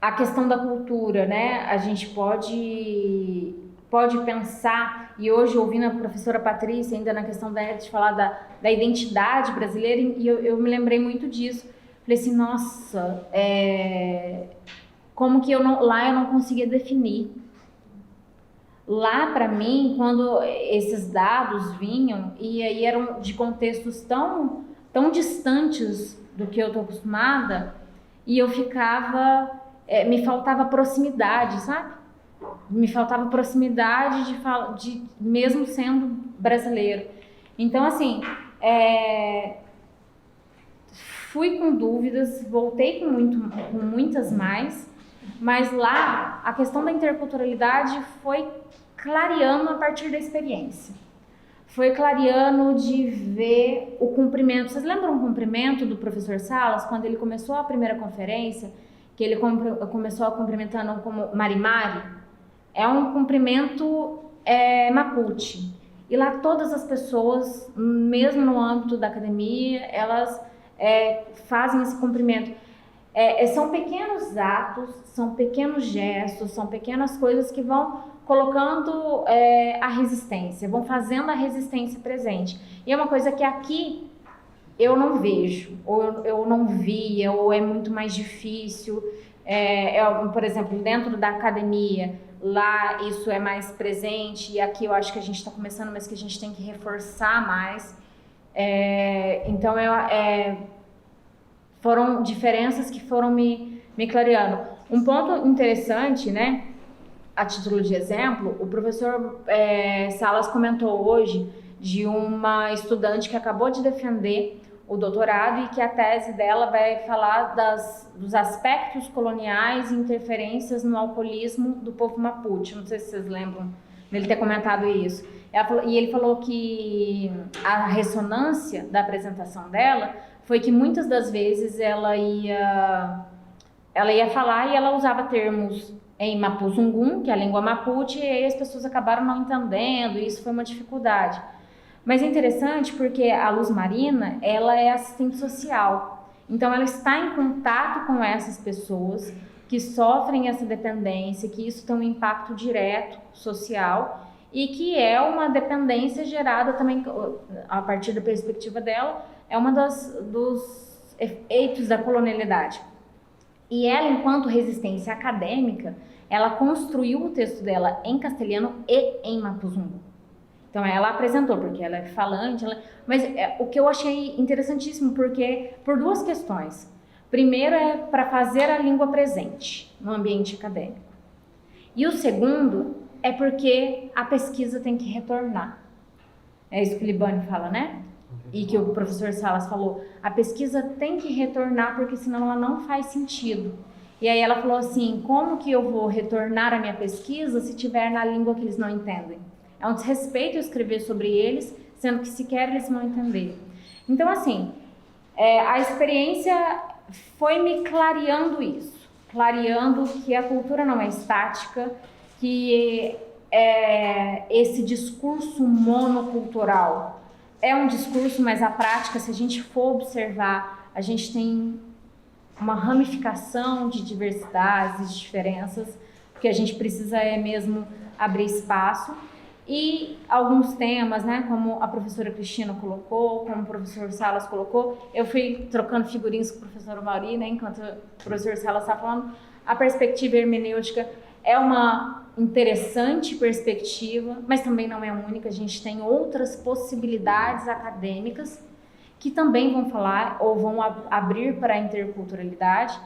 a questão da cultura, né, a gente pode pensar, e hoje ouvindo a professora Patrícia ainda na questão de falar da identidade brasileira, e eu me lembrei muito disso. Falei assim, nossa, como que lá eu não conseguia definir. Lá, para mim, quando esses dados vinham, e aí eram de contextos tão distantes do que eu estou acostumada, e eu ficava, me faltava proximidade, sabe? Me faltava proximidade de mesmo sendo brasileiro. Então, assim, fui com dúvidas, voltei com muitas mais, mas lá a questão da interculturalidade foi clareando a partir da experiência. Foi clareando de ver o cumprimento. Vocês lembram o cumprimento do professor Salas, quando ele começou a primeira conferência, que ele começou a cumprimentando como Marimari? É um cumprimento Mapuche. E lá todas as pessoas, mesmo no âmbito da academia, elas fazem esse cumprimento. São pequenos atos, são pequenos gestos, são pequenas coisas que vão colocando a resistência, vão fazendo a resistência presente. E é uma coisa que aqui eu não vejo, ou eu não via, ou é muito mais difícil. Por exemplo, dentro da academia, lá isso é mais presente, e aqui eu acho que a gente está começando, mas que a gente tem que reforçar mais. Então, foram diferenças que foram me clareando. Um ponto interessante, né, a título de exemplo, o professor Salas comentou hoje de uma estudante que acabou de defender o doutorado e que a tese dela vai falar dos aspectos coloniais e interferências no alcoolismo do povo Mapuche. Não sei se vocês lembram dele ter comentado isso. E ele falou que a ressonância da apresentação dela foi que muitas das vezes ela ia falar e ela usava termos em Mapuzungum, que é a língua Mapuche, e aí as pessoas acabaram não entendendo, e isso foi uma dificuldade. Mas é interessante porque a Luz Marina, ela é assistente social. Então, ela está em contato com essas pessoas que sofrem essa dependência, que isso tem um impacto direto social e que é uma dependência gerada também, a partir da perspectiva dela, é uma dos efeitos da colonialidade. E ela, enquanto resistência acadêmica, ela construiu o texto dela em castelhano e em Mapuzungun. Então ela apresentou, porque ela é falante, mas o que eu achei interessantíssimo, porque por duas questões. Primeiro é para fazer a língua presente no ambiente acadêmico. E o segundo é porque a pesquisa tem que retornar. É isso que o Libânio fala, né? E que o professor Salas falou. A pesquisa tem que retornar, porque senão ela não faz sentido. E aí ela falou assim, como que eu vou retornar a minha pesquisa se tiver na língua que eles não entendem? É um desrespeito escrever sobre eles, sendo que sequer eles vão entender. Então, assim, a experiência foi me clareando isso. Clareando que a cultura não é estática, que esse discurso monocultural é um discurso, mas a prática, se a gente for observar, a gente tem uma ramificação de diversidades, de diferenças, que a gente precisa mesmo abrir espaço. E alguns temas, né, como a professora Cristina colocou, como o professor Salas colocou, eu fui trocando figurinhas com o professor Mauri, né, enquanto o professor Salas está falando, a perspectiva hermenêutica é uma interessante perspectiva, mas também não é única, a gente tem outras possibilidades acadêmicas que também vão falar ou vão abrir para a interculturalidade.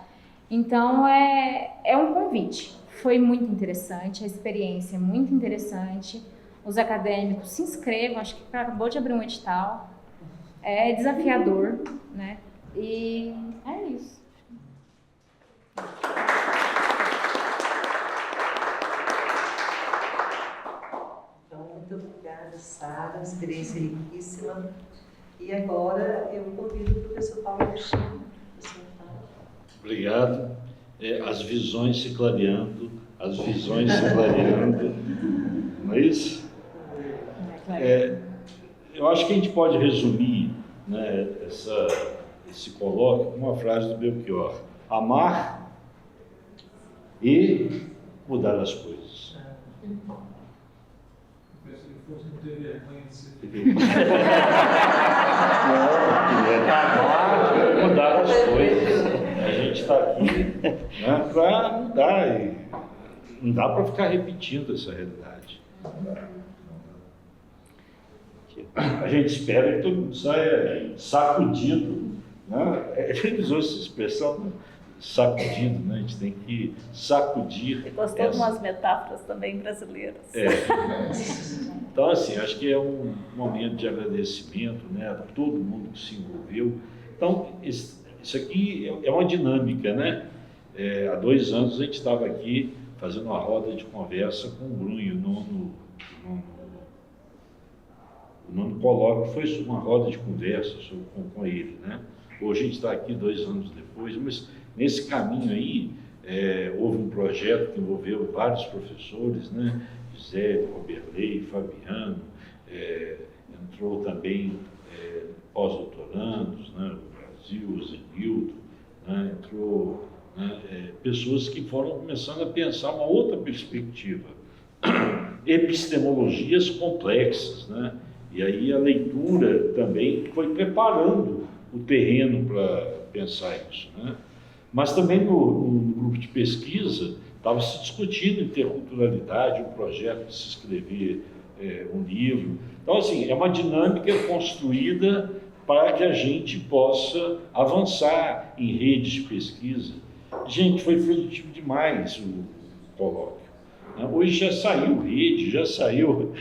Então, é um convite. Foi muito interessante, a experiência é muito interessante. Os acadêmicos se inscrevam, acho que acabou de abrir um edital. É desafiador, né? E é isso. Então, muito obrigada, Sara, experiência riquíssima. E agora eu convido o professor Paulo Cristina. Obrigado. As visões se clareando, as visões se clareando, não é isso? Eu acho que a gente pode resumir, né, esse colóquio com uma frase do Belchior: amar e mudar as coisas. Amar e mudar as coisas. A gente está aqui, né, para mudar, e não dá para ficar repetindo essa realidade. A gente espera que todo mundo saia sacudido, né? Ele usou essa expressão, sacudido, né? A gente tem que sacudir. Você gostou de umas metáforas também brasileiras. Então, assim, acho que é um momento de agradecimento, né, a todo mundo que se envolveu. Então, isso aqui é uma dinâmica, né? Há 2 anos a gente estava aqui fazendo uma roda de conversa com o Brunho, o nono colóquio foi uma roda de conversa com ele, né? Hoje a gente está aqui 2 anos depois, mas nesse caminho aí houve um projeto que envolveu vários professores, né? Gisele, Roberley, Fabiano, entrou também pós-doutorandos, né? O Brasil, o Zenildo, né? Entrou, né? Pessoas que foram começando a pensar uma outra perspectiva, epistemologias complexas, né? E aí a leitura também foi preparando o terreno para pensar isso, né? Mas também no grupo de pesquisa estava se discutindo interculturalidade, um projeto de se escrever um livro. Então, assim, é uma dinâmica construída para que a gente possa avançar em redes de pesquisa. Gente, foi produtivo demais o colóquio. Hoje já saiu rede, já saiu,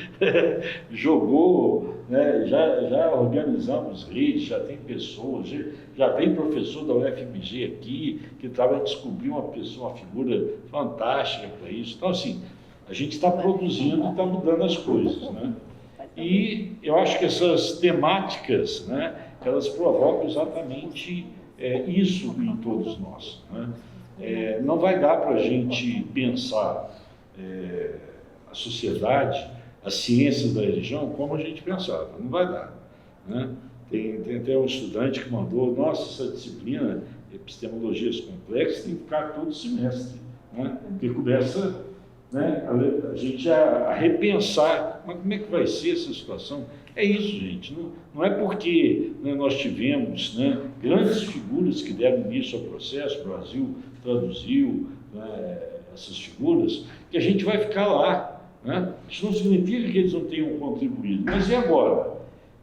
jogou, né? Já organizamos redes, já tem pessoas, já vem professor da UFMG aqui, que estava a descobrir uma figura fantástica para isso. Então, assim, a gente está produzindo e está mudando as coisas, né? E eu acho que essas temáticas, né, elas provocam exatamente isso em todos nós, né? Não vai dar para a gente pensar a sociedade, as ciências da religião como a gente pensava, não vai dar, né? Tem até um estudante que mandou: nossa, essa disciplina, epistemologias complexas, tem que ficar todo semestre, né? Porque começa, né, a gente a repensar, mas como é que vai ser essa situação? É isso, gente, não é porque, né, nós tivemos, né, grandes figuras que deram início ao processo, o Brasil traduziu, né, essas figuras, que a gente vai ficar lá, Né? Isso não significa que eles não tenham contribuído, mas e agora?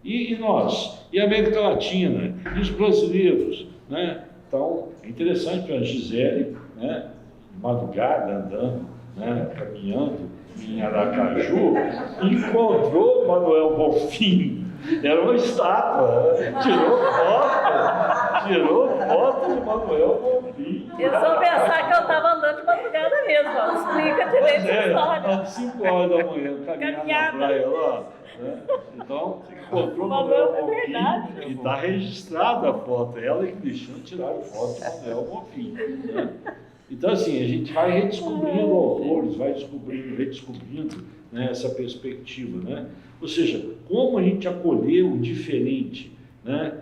E nós? E a América Latina? E os brasileiros? Né? Então, é interessante para a Gisele, né, de madrugada, andando, né, caminhando em Aracaju, encontrou Manuel Bonfim. Era uma estátua, tirou foto de Manuel Bonfim. Eu só pensar que eu estava andando de madrugada mesmo, ó. Explica direito a história. Às 5 horas da manhã, caminhando na praia lá. Né? Então, encontrou Manuel Bonfim e está registrada a foto. Ela e Cristiano tiraram foto de Manuel Bonfim. Né? Então, assim, a gente vai redescobrindo autores, vai redescobrindo, né, essa perspectiva, né? Ou seja, como a gente acolher o diferente, né?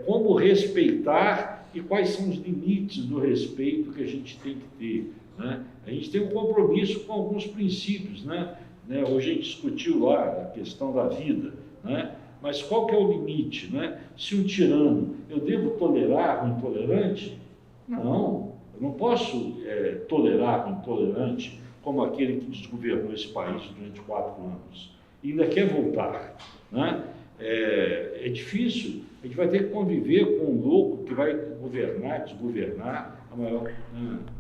Como respeitar e quais são os limites do respeito que a gente tem que ter, né? A gente tem um compromisso com alguns princípios, né? Hoje a gente discutiu lá a questão da vida, né? Mas qual que é o limite, né? Se um tirano, eu devo tolerar o intolerante? Não. Eu não posso tolerar o intolerante como aquele que desgovernou esse país durante 4 anos e ainda quer voltar. Né? É difícil, a gente vai ter que conviver com um louco que vai governar, desgovernar a maior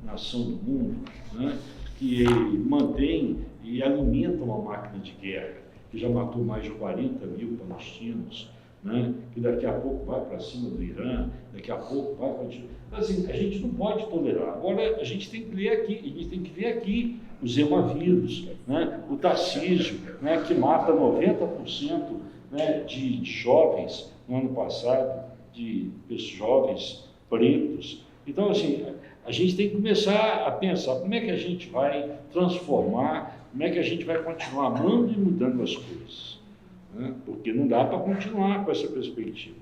nação do mundo, né? Que mantém e alimenta uma máquina de guerra, que já matou mais de 40 mil palestinos, né? Que daqui a pouco vai para cima do Irã, daqui a pouco vai continuar. Assim, a gente não pode tolerar. Agora, a gente tem que ler aqui, a gente tem que ver aqui os hemavírus, né? O Tarcísio, né? Que mata 90%, né? de jovens no ano passado, de jovens pretos. Então, assim, a gente tem que começar a pensar como é que a gente vai transformar, como é que a gente vai continuar amando e mudando as coisas. Né? Porque não dá para continuar com essa perspectiva.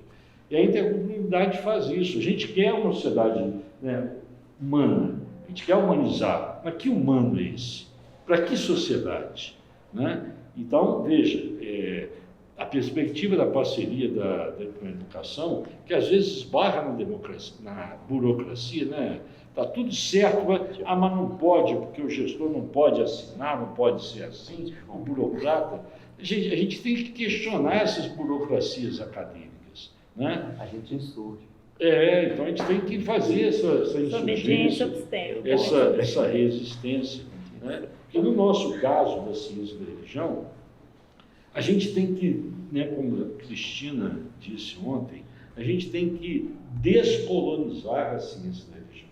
E a intercomunidade faz isso. A gente quer uma sociedade, né, humana, a gente quer humanizar. Mas que humano é esse? Para que sociedade? Né? Então, veja, a perspectiva da parceria da educação, que às vezes esbarra na burocracia, né? Está tudo certo, mas não pode, porque o gestor não pode assinar, não pode ser assim, o burocrata. A gente tem que questionar essas burocracias acadêmicas. Né? A gente insurge. Então a gente tem que fazer essa insurgência, essa resistência. Né? E no nosso caso da ciência da religião, a gente tem que, né, como a Cristina disse ontem, a gente tem que descolonizar a ciência da religião.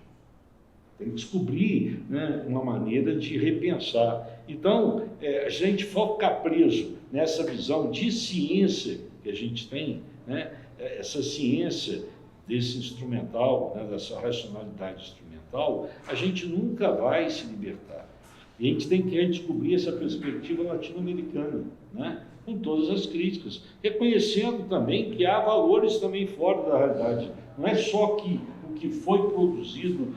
Tem que descobrir, né, uma maneira de repensar. Então, a gente ficar preso nessa visão de ciência que a gente tem, né, essa ciência desse instrumental, né, dessa racionalidade instrumental, a gente nunca vai se libertar. E a gente tem que redescobrir essa perspectiva latino-americana, né, com todas as críticas, reconhecendo também que há valores também fora da realidade. Não é só que o que foi produzido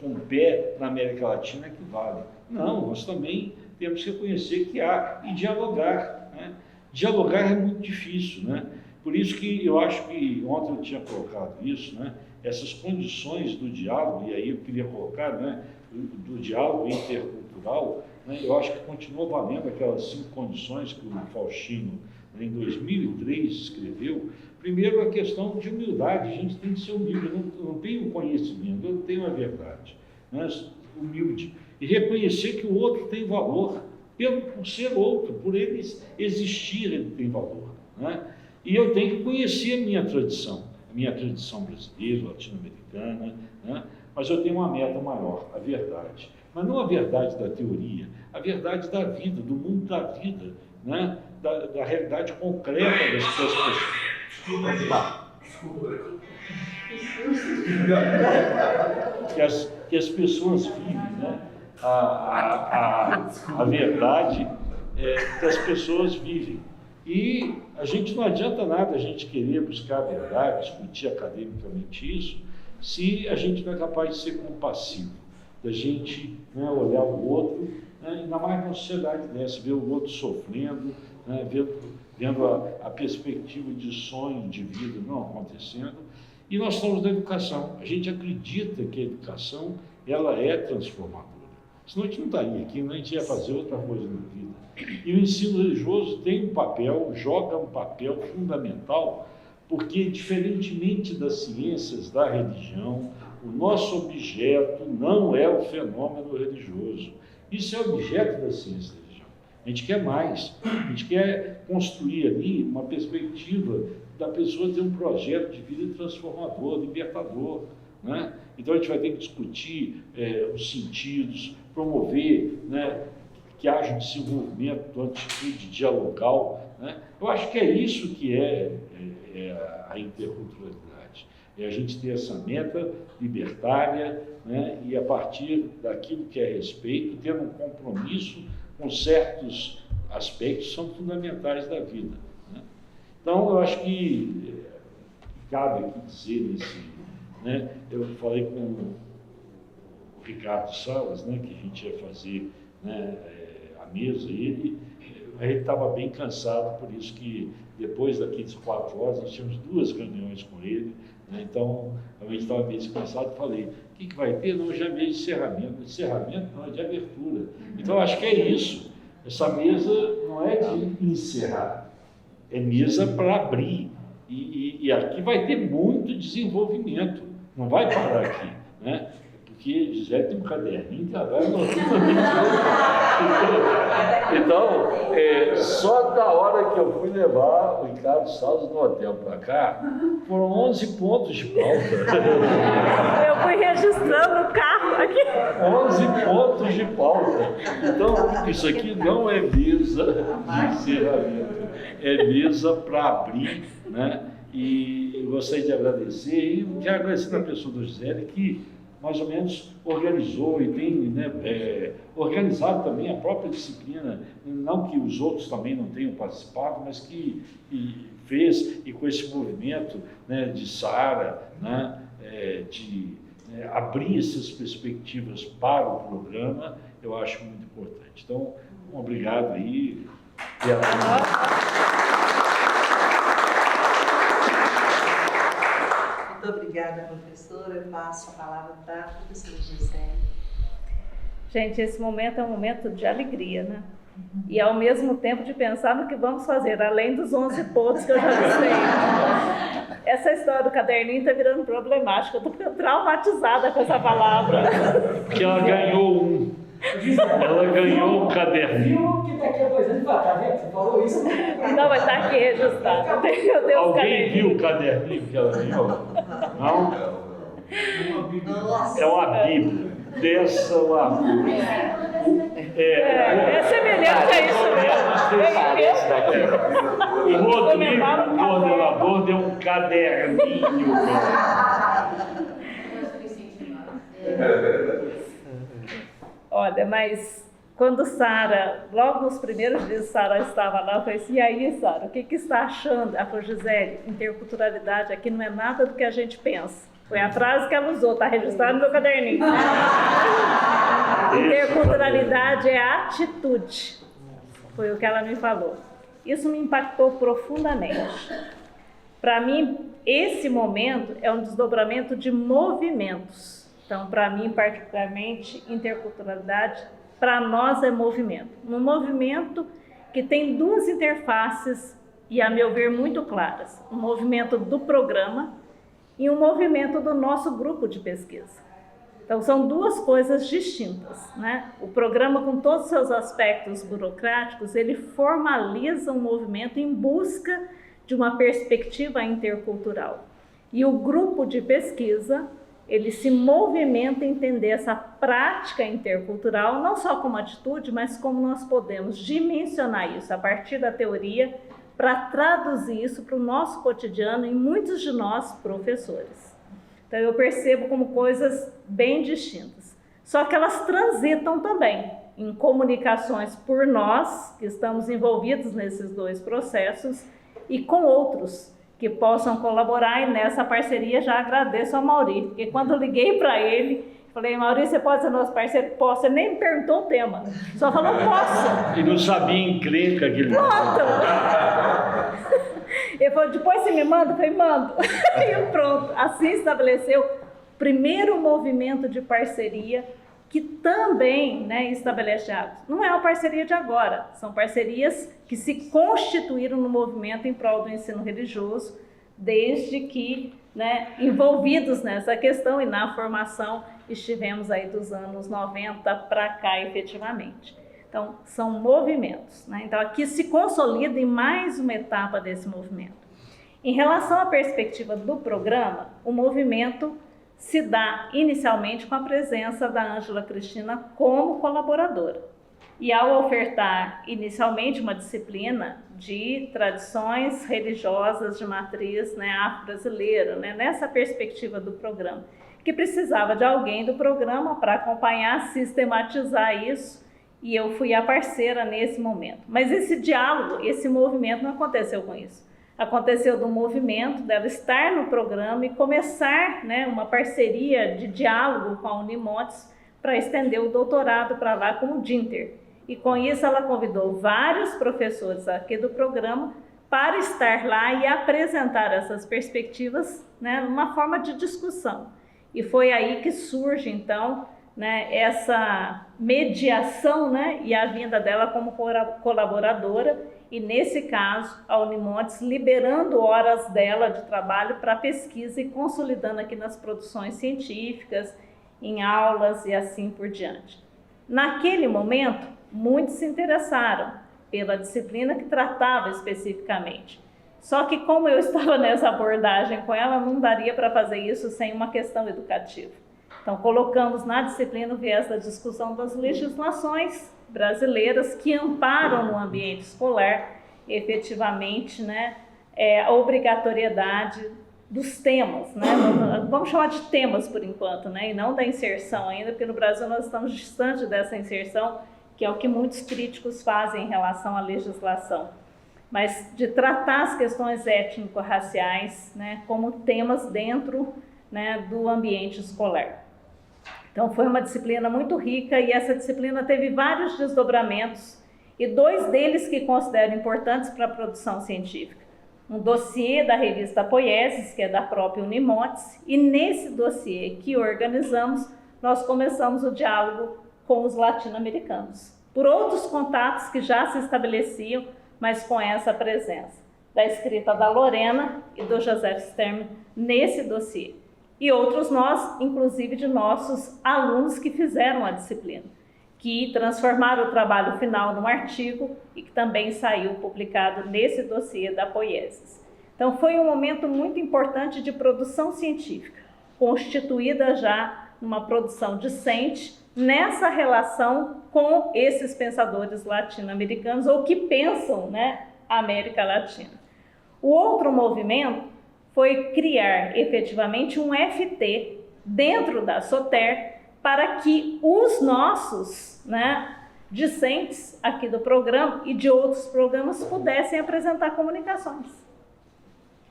com o pé na América Latina que vale. Não, nós também temos que reconhecer que há e dialogar. Né? Dialogar é muito difícil, né? Por isso que eu acho que, ontem eu tinha colocado isso, né? Essas condições do diálogo, e aí eu queria colocar, né, do diálogo intercultural, né, eu acho que continua valendo aquelas 5 condições que o Faustino, né, em 2003, escreveu. Primeiro, a questão de humildade, a gente tem que ser humilde, eu não tenho conhecimento, eu não tenho a verdade, né? Humilde. E reconhecer que o outro tem valor, por ser outro, por ele existir, ele tem valor. Né? E eu tenho que conhecer a minha tradição brasileira, latino-americana, né? Mas eu tenho uma meta maior, a verdade. Mas não a verdade da teoria, a verdade da vida, do mundo da vida, né? Da realidade concreta das pessoas. Que as pessoas vivem, né? A verdade que as pessoas vivem. E a gente não adianta nada a gente querer buscar a verdade, discutir academicamente isso, se a gente não é capaz de ser compassivo, da gente, né, olhar o outro, né, ainda mais numa sociedade dessa, ver o outro sofrendo, né, vendo a perspectiva de sonho, de vida não acontecendo. E nós estamos na educação. A gente acredita que a educação ela é transformadora. Senão a gente não estaria aqui, a gente ia fazer outra coisa na vida. E o ensino religioso tem um papel, joga um papel fundamental, porque, diferentemente das ciências da religião, o nosso objeto não é o fenômeno religioso. Isso é objeto da ciência da religião. A gente quer mais. A gente quer construir ali uma perspectiva da pessoa ter um projeto de vida transformador, libertador, né? Então, a gente vai ter que discutir os sentidos, promover, né, que haja um desenvolvimento de uma atitude dialogal, né? Eu acho que é isso que é a interculturalidade. É a gente ter essa meta libertária, né, e a partir daquilo que é respeito, ter um compromisso com certos aspectos que são fundamentais da vida, né? Então, eu acho que cabe aqui dizer né, eu falei com o Ricardo Salas, né, que a gente ia fazer, né, a mesa, e ele estava bem cansado, por isso que depois daqueles 4 horas nós tínhamos 2 reuniões com ele, né? Então a gente estava bem descansado e falei, o que vai ter? Não, já é meio de encerramento não, é de abertura. Então acho que é isso, essa mesa não é de encerrar, é mesa para abrir, e aqui vai ter muito desenvolvimento, não vai parar aqui, né? Porque Gisele tem um caderninho que ela vai anotando. Então, só da hora que eu fui levar o Ricardo Salas no hotel para cá, foram 11 pontos de pauta. Eu fui registrando o carro aqui. 11 pontos de pauta. Então, isso aqui não é mesa de encerramento, é mesa para abrir, né? E gostaria de agradecer, e quero agradecer na pessoa do Gisele, que mais ou menos organizou e tem, né, organizado também a própria disciplina, não que os outros também não tenham participado, mas que fez, e com esse movimento, né, de Sara, né, de abrir essas perspectivas para o programa, eu acho muito importante. Então, um obrigado aí. Muito obrigada, professora. Eu passo a palavra para a professora Gisele. Gente, esse momento é um momento de alegria, né? E ao mesmo tempo de pensar no que vamos fazer, além dos 11 pontos que eu já disse. Essa história do caderninho está virando problemática. Eu estou traumatizada com essa palavra. Porque ela ganhou um. Ela ganhou um caderninho. Viu que daqui a 2 anos vai, tá vendo? Você falou isso. Não, mas está aqui registrado. Alguém viu o caderninho que ela ganhou? Não? É uma Bíblia. Dessa uma Bíblia. É semelhante a isso mesmo. O Rodrigo, o coordenador, deu um caderninho. Olha, mas quando Sara, logo nos primeiros dias Sara estava lá, eu falei assim, e aí Sara, o que está achando? Ela falou, Gisele, interculturalidade aqui não é nada do que a gente pensa. Foi a frase que ela usou, está registrado no meu caderninho. Interculturalidade é atitude, foi o que ela me falou. Isso me impactou profundamente. Para mim, esse momento é um desdobramento de movimentos. Então, para mim, particularmente, interculturalidade, para nós é movimento. Um movimento que tem 2 interfaces, e a meu ver, muito claras. Um movimento do programa e um movimento do nosso grupo de pesquisa. Então, são 2 coisas distintas, né? O programa, com todos os seus aspectos burocráticos, ele formaliza um movimento em busca de uma perspectiva intercultural. E o grupo de pesquisa, ele se movimenta em entender essa prática intercultural, não só como atitude, mas como nós podemos dimensionar isso a partir da teoria para traduzir isso para o nosso cotidiano em muitos de nós professores. Então eu percebo como coisas bem distintas. Só que elas transitam também em comunicações por nós, que estamos envolvidos nesses 2 processos, e com outros que possam colaborar, e nessa parceria já agradeço ao Mauri, porque quando eu liguei para ele, falei, Mauri, você pode ser nosso parceiro? Posso. Ele nem me perguntou o tema, só falou, posso. E não sabia encrenca que ele... Pronto. Ele falou, depois você me manda? Eu falei, mando. E pronto, assim estabeleceu o primeiro movimento de parceria que também, né, estabelece diálogos. Não é uma parceria de agora, são parcerias que se constituíram no movimento em prol do ensino religioso, desde que, né, envolvidos nessa questão e na formação estivemos aí dos anos 90 para cá efetivamente. Então, são movimentos, né? Então, aqui se consolida em mais uma etapa desse movimento. Em relação à perspectiva do programa, o movimento se dá inicialmente com a presença da Ângela Cristina como colaboradora. E ao ofertar inicialmente uma disciplina de tradições religiosas de matriz, né, afro-brasileira, né, nessa perspectiva do programa, que precisava de alguém do programa para acompanhar, sistematizar isso, e eu fui a parceira nesse momento. Mas esse diálogo, esse movimento não aconteceu com isso. Aconteceu do movimento, dela estar no programa e começar, né, uma parceria de diálogo com a Unimontes para estender o doutorado para lá como Dinter. E com isso ela convidou vários professores aqui do programa para estar lá e apresentar essas perspectivas, né, numa forma de discussão. E foi aí que surge, então, né, essa mediação, né, e a vinda dela como colaboradora, e nesse caso, a Unimontes liberando horas dela de trabalho para pesquisa e consolidando aqui nas produções científicas, em aulas e assim por diante. Naquele momento, muitos se interessaram pela disciplina que tratava especificamente. Só que como eu estava nessa abordagem com ela, não daria para fazer isso sem uma questão educativa. Então, colocamos na disciplina o viés da discussão das legislações brasileiras que amparam no ambiente escolar, efetivamente, né, a obrigatoriedade dos temas, né? Vamos chamar de temas por enquanto, né, e não da inserção ainda, porque no Brasil nós estamos distante dessa inserção, que é o que muitos críticos fazem em relação à legislação, mas de tratar as questões étnico-raciais, né, como temas dentro, né, do ambiente escolar. Então foi uma disciplina muito rica e essa disciplina teve vários desdobramentos e 2 deles que considero importantes para a produção científica. Um dossiê da revista Poieses, que é da própria Unimontes, e nesse dossiê que organizamos, nós começamos o diálogo com os latino-americanos, por outros contatos que já se estabeleciam, mas com essa presença da escrita da Lorena e do José Stern nesse dossiê. E outros nós, inclusive de nossos alunos que fizeram a disciplina, que transformaram o trabalho final num artigo e que também saiu publicado nesse dossiê da Poieses. Então foi um momento muito importante de produção científica, constituída já numa produção discente, nessa relação com esses pensadores latino-americanos ou que pensam, né, a América Latina. O outro movimento foi criar efetivamente um FT dentro da SOTER para que os nossos, né, discentes aqui do programa e de outros programas pudessem apresentar comunicações.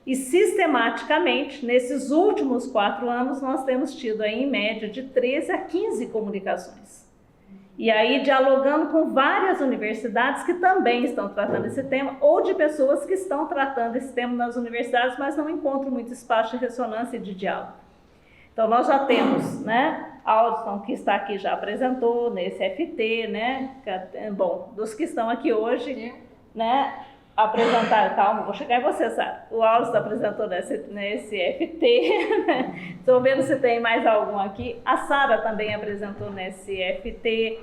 E sistematicamente, nesses últimos 4 anos, nós temos tido aí, em média de 13 a 15 comunicações. E aí dialogando com várias universidades que também estão tratando esse tema, ou de pessoas que estão tratando esse tema nas universidades, mas não encontram muito espaço de ressonância e de diálogo. Então nós já temos, né, a Aldson que está aqui já apresentou nesse FT, né, bom, dos que estão aqui hoje, né, apresentaram, calma, vou chegar em você, Sara. O Aldson apresentou nesse FT, né? Estou vendo se tem mais algum aqui. A Sara também apresentou nesse FT.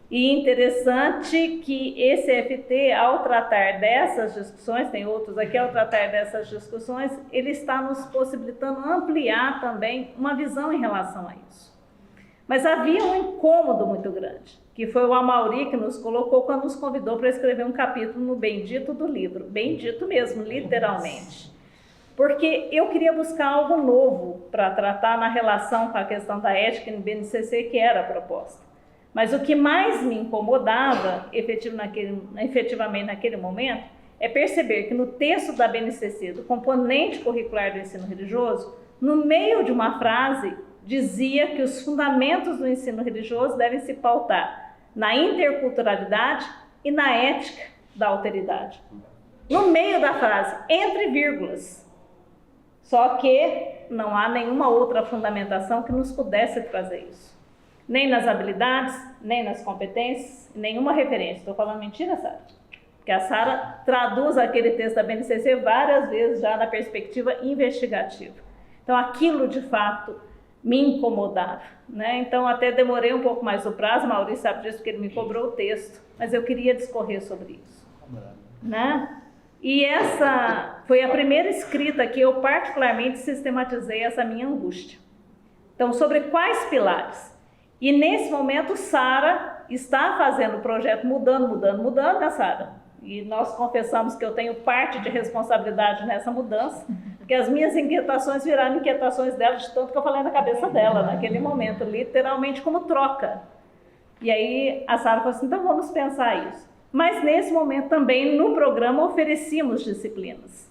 E interessante que esse FT, ao tratar dessas discussões, tem outros aqui, ao tratar dessas discussões, ele está nos possibilitando ampliar também uma visão em relação a isso. Mas havia um incômodo muito grande, que foi o Amauri que nos colocou quando nos convidou para escrever um capítulo no Bendito do livro. Bendito mesmo, literalmente. Porque eu queria buscar algo novo para tratar na relação com a questão da ética no BNCC, que era a proposta. Mas o que mais me incomodava, efetivamente naquele momento, é perceber que no texto da BNCC, do componente curricular do ensino religioso, no meio de uma frase, dizia que os fundamentos do ensino religioso devem se pautar na interculturalidade e na ética da alteridade. No meio da frase, entre vírgulas. Só que não há nenhuma outra fundamentação que nos pudesse trazer isso. nem nas habilidades, nem nas competências, nenhuma referência. Estou falando mentira, Sara? Porque a Sara traduz aquele texto da BNCC várias vezes já na perspectiva investigativa. Então, aquilo de fato me incomodava, né? Então, até demorei um pouco mais o prazo, Maurício sabe disso porque ele me cobrou o texto, mas eu queria discorrer sobre isso, né? E essa foi a primeira escrita que eu particularmente sistematizei essa minha angústia. Então, sobre quais pilares? E nesse momento, Sara está fazendo o projeto mudando, né, Sara? E nós confessamos que eu tenho parte de responsabilidade nessa mudança, porque as minhas inquietações viraram inquietações dela, de tanto que eu falei na cabeça dela, naquele momento, literalmente como troca. E aí a Sara falou assim, então vamos pensar isso. Mas nesse momento também, no programa, oferecíamos disciplinas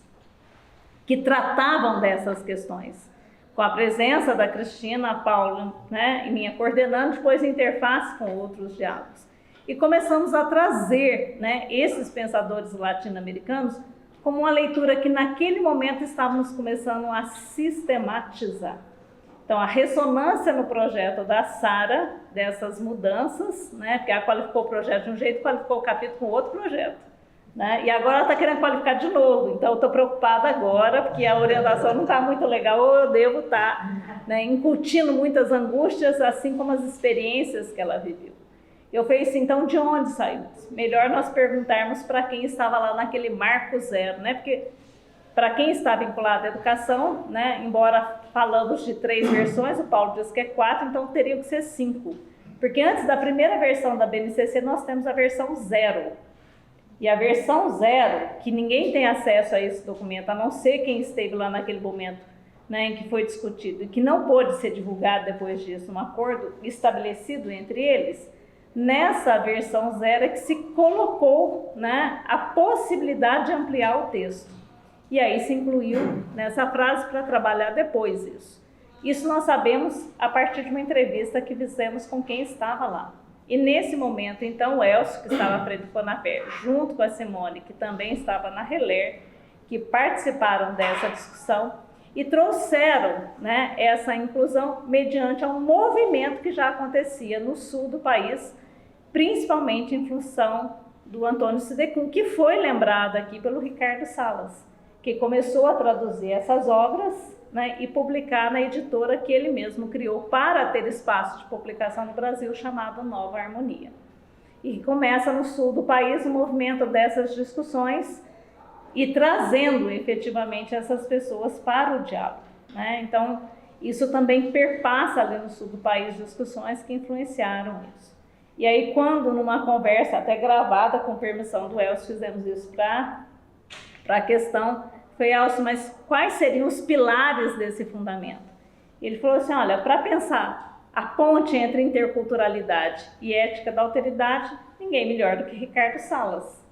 que tratavam dessas questões. Com a presença da Cristina, a Paula, né, e minha coordenando, depois interface com outros diálogos. E começamos a trazer, né, esses pensadores latino-americanos como uma leitura que naquele momento estávamos começando a sistematizar. Então, a ressonância no projeto da Sara, dessas mudanças, né, porque ela qualificou o projeto de um jeito e qualificou o capítulo com outro projeto. Né? E agora ela está querendo qualificar de novo, então eu estou preocupada agora, porque a orientação não está muito legal, ou eu devo estar, né, incutindo muitas angústias, assim como as experiências que ela viveu. Eu falei assim, então de onde saímos? Melhor nós perguntarmos para quem estava lá naquele marco zero, né? Porque para quem está vinculado à educação, né, embora falamos de 3 versões, o Paulo diz que é 4, então teria que ser 5. Porque antes da primeira versão da BNCC, nós temos a versão 0. E a versão 0, que ninguém tem acesso a esse documento, a não ser quem esteve lá naquele momento, né, em que foi discutido, e que não pôde ser divulgado depois disso, um acordo estabelecido entre eles, nessa versão 0 é que se colocou, né, a possibilidade de ampliar o texto. E aí se incluiu nessa frase para trabalhar depois isso. Isso nós sabemos a partir de uma entrevista que fizemos com quem estava lá. E nesse momento, então, o Elcio, que estava à frente do Fonaper, junto com a Simone, que também estava na Reler, que participaram dessa discussão e trouxeram, né, essa inclusão mediante um movimento que já acontecia no sul do país, principalmente em função do Antônio Sidecum, que foi lembrado aqui pelo Ricardo Salas, que começou a traduzir essas obras, né, e publicar na editora que ele mesmo criou para ter espaço de publicação no Brasil, chamado Nova Harmonia. E começa no sul do país o movimento dessas discussões e trazendo efetivamente essas pessoas para o diálogo, né? Então, isso também perpassa ali no sul do país discussões que influenciaram isso. E aí, quando numa conversa, até gravada com permissão do Elcio, fizemos isso para a questão, foi, Elcio, mas quais seriam os pilares desse fundamento? Ele falou assim, olha, para pensar a ponte entre interculturalidade e ética da alteridade, ninguém melhor do que Ricardo Salas.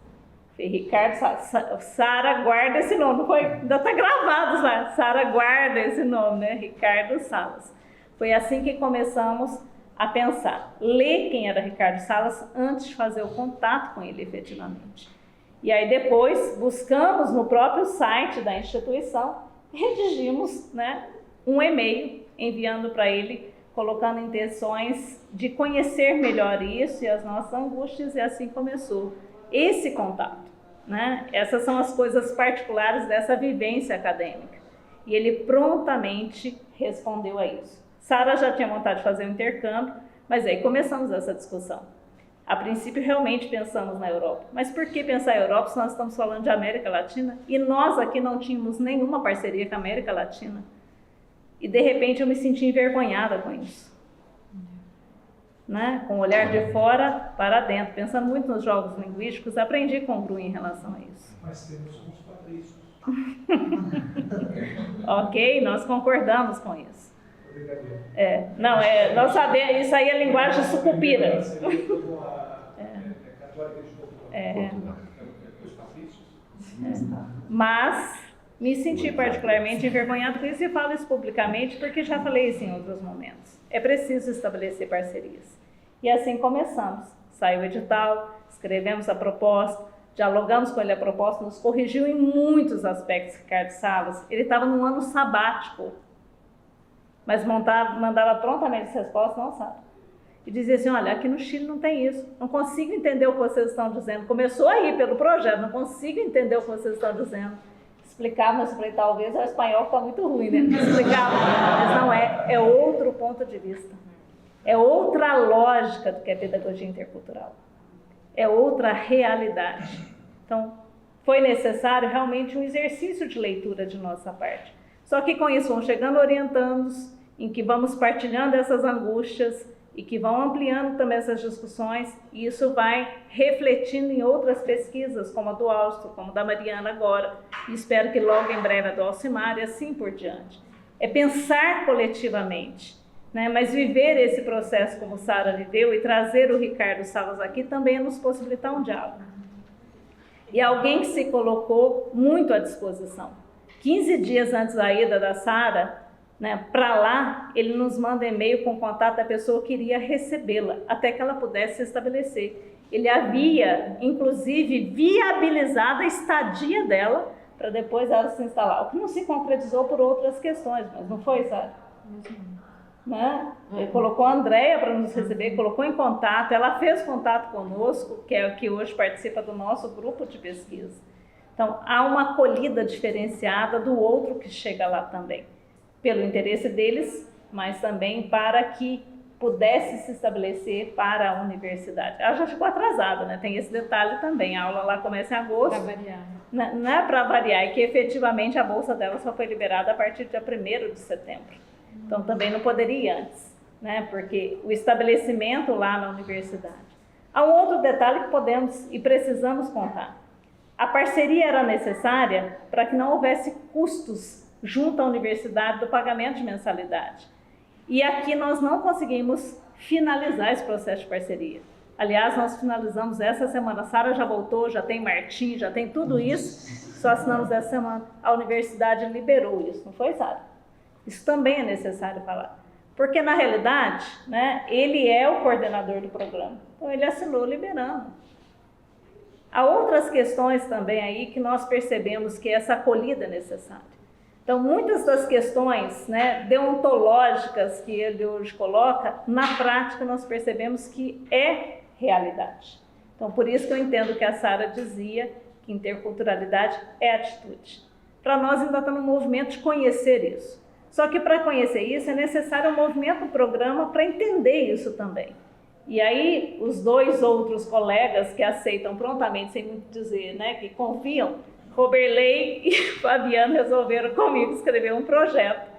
Foi Ricardo Salas. Sara, guarda esse nome, não foi? Ainda está gravado, Sara, guarda esse nome, né? Ricardo Salas. Foi assim que começamos a pensar, ler quem era Ricardo Salas antes de fazer o contato com ele efetivamente. E aí depois buscamos no próprio site da instituição, redigimos, né, um e-mail enviando para ele, colocando intenções de conhecer melhor isso e as nossas angústias, e assim começou esse contato, né? Essas são as coisas particulares dessa vivência acadêmica. E ele prontamente respondeu a isso. Sara já tinha vontade de fazer um intercâmbio, mas aí começamos essa discussão. A princípio, realmente pensamos na Europa. Mas por que pensar em Europa se nós estamos falando de América Latina? E nós aqui não tínhamos nenhuma parceria com a América Latina. E, de repente, eu me senti envergonhada com isso. Né? Com o olhar de fora para dentro. Pensando muito nos jogos linguísticos, aprendi com o Bruno em relação a isso. Mas temos uns patrícios. Ok, nós concordamos com isso. Não, nós sabemos, isso aí é linguagem sucupira. Mas me senti particularmente envergonhado com isso e falo isso publicamente porque já falei isso em outros momentos. É preciso estabelecer parcerias. E assim começamos. Saiu o edital, escrevemos a proposta, dialogamos com ele a proposta, nos corrigiu em muitos aspectos, Ricardo Salas. Ele estava num ano sabático, mas mandava prontamente as respostas, não sabe. e dizia assim, olha, aqui no Chile não tem isso, não consigo entender o que vocês estão dizendo. Começou aí pelo projeto, não consigo entender o que vocês estão dizendo. Explicava, mas falei, talvez o espanhol está muito ruim, né? Explicava, mas não é outro ponto de vista. É outra lógica do que é pedagogia intercultural. É outra realidade. Então, foi necessário realmente um exercício de leitura de nossa parte. Só que com isso vão chegando orientandos, em que vamos partilhando essas angústias e que vão ampliando também essas discussões, e isso vai refletindo em outras pesquisas, como a do Alsto, como a da Mariana agora, e espero que logo em breve a do Alcimar e assim por diante. É pensar coletivamente, né? Mas viver esse processo como Sara viveu e trazer o Ricardo Salas aqui também é nos possibilitar um diálogo. E alguém que se colocou muito à disposição. 15 dias antes da ida da Sara, né, para lá, ele nos manda e-mail com contato da pessoa que iria recebê-la, até que ela pudesse se estabelecer. Ele havia, inclusive, viabilizado a estadia dela para depois ela se instalar, o que não se concretizou por outras questões, mas não foi, Sara? Né? Ele colocou a Andréia para nos receber, colocou em contato, ela fez contato conosco, que é o que hoje participa do nosso grupo de pesquisa. Então, há uma acolhida diferenciada do outro que chega lá também, pelo interesse deles, mas também para que pudesse se estabelecer para a universidade. Ela já ficou atrasada, né? Tem esse detalhe também, a aula lá começa em agosto. Para variar. Não é para variar, é que efetivamente a bolsa dela só foi liberada a partir do dia 1º de setembro. Então também não poderia ir antes, né? Porque o estabelecimento lá na universidade. Há um outro detalhe que podemos e precisamos contar. A parceria era necessária para que não houvesse custos junto à universidade do pagamento de mensalidade. E aqui nós não conseguimos finalizar esse processo de parceria. Aliás, nós finalizamos essa semana. A Sara já voltou, já tem Martim, já tem tudo isso. Só assinamos essa semana. A universidade liberou isso, não foi, Sara? Isso também é necessário falar. Porque, na realidade, né, ele é o coordenador do programa. Então, ele assinou liberando. Há outras questões também aí que nós percebemos que essa acolhida é necessária. Então, muitas das questões, né, deontológicas que ele hoje coloca, na prática nós percebemos que é realidade. Então, por isso que eu entendo que a Sara dizia que interculturalidade é atitude. Para nós ainda está no movimento de conhecer isso. Só que para conhecer isso é necessário um movimento, um programa para entender isso também. E aí, os dois outros colegas que aceitam prontamente, sem muito dizer, né, que confiam, Roberley e Fabiano resolveram comigo escrever um projeto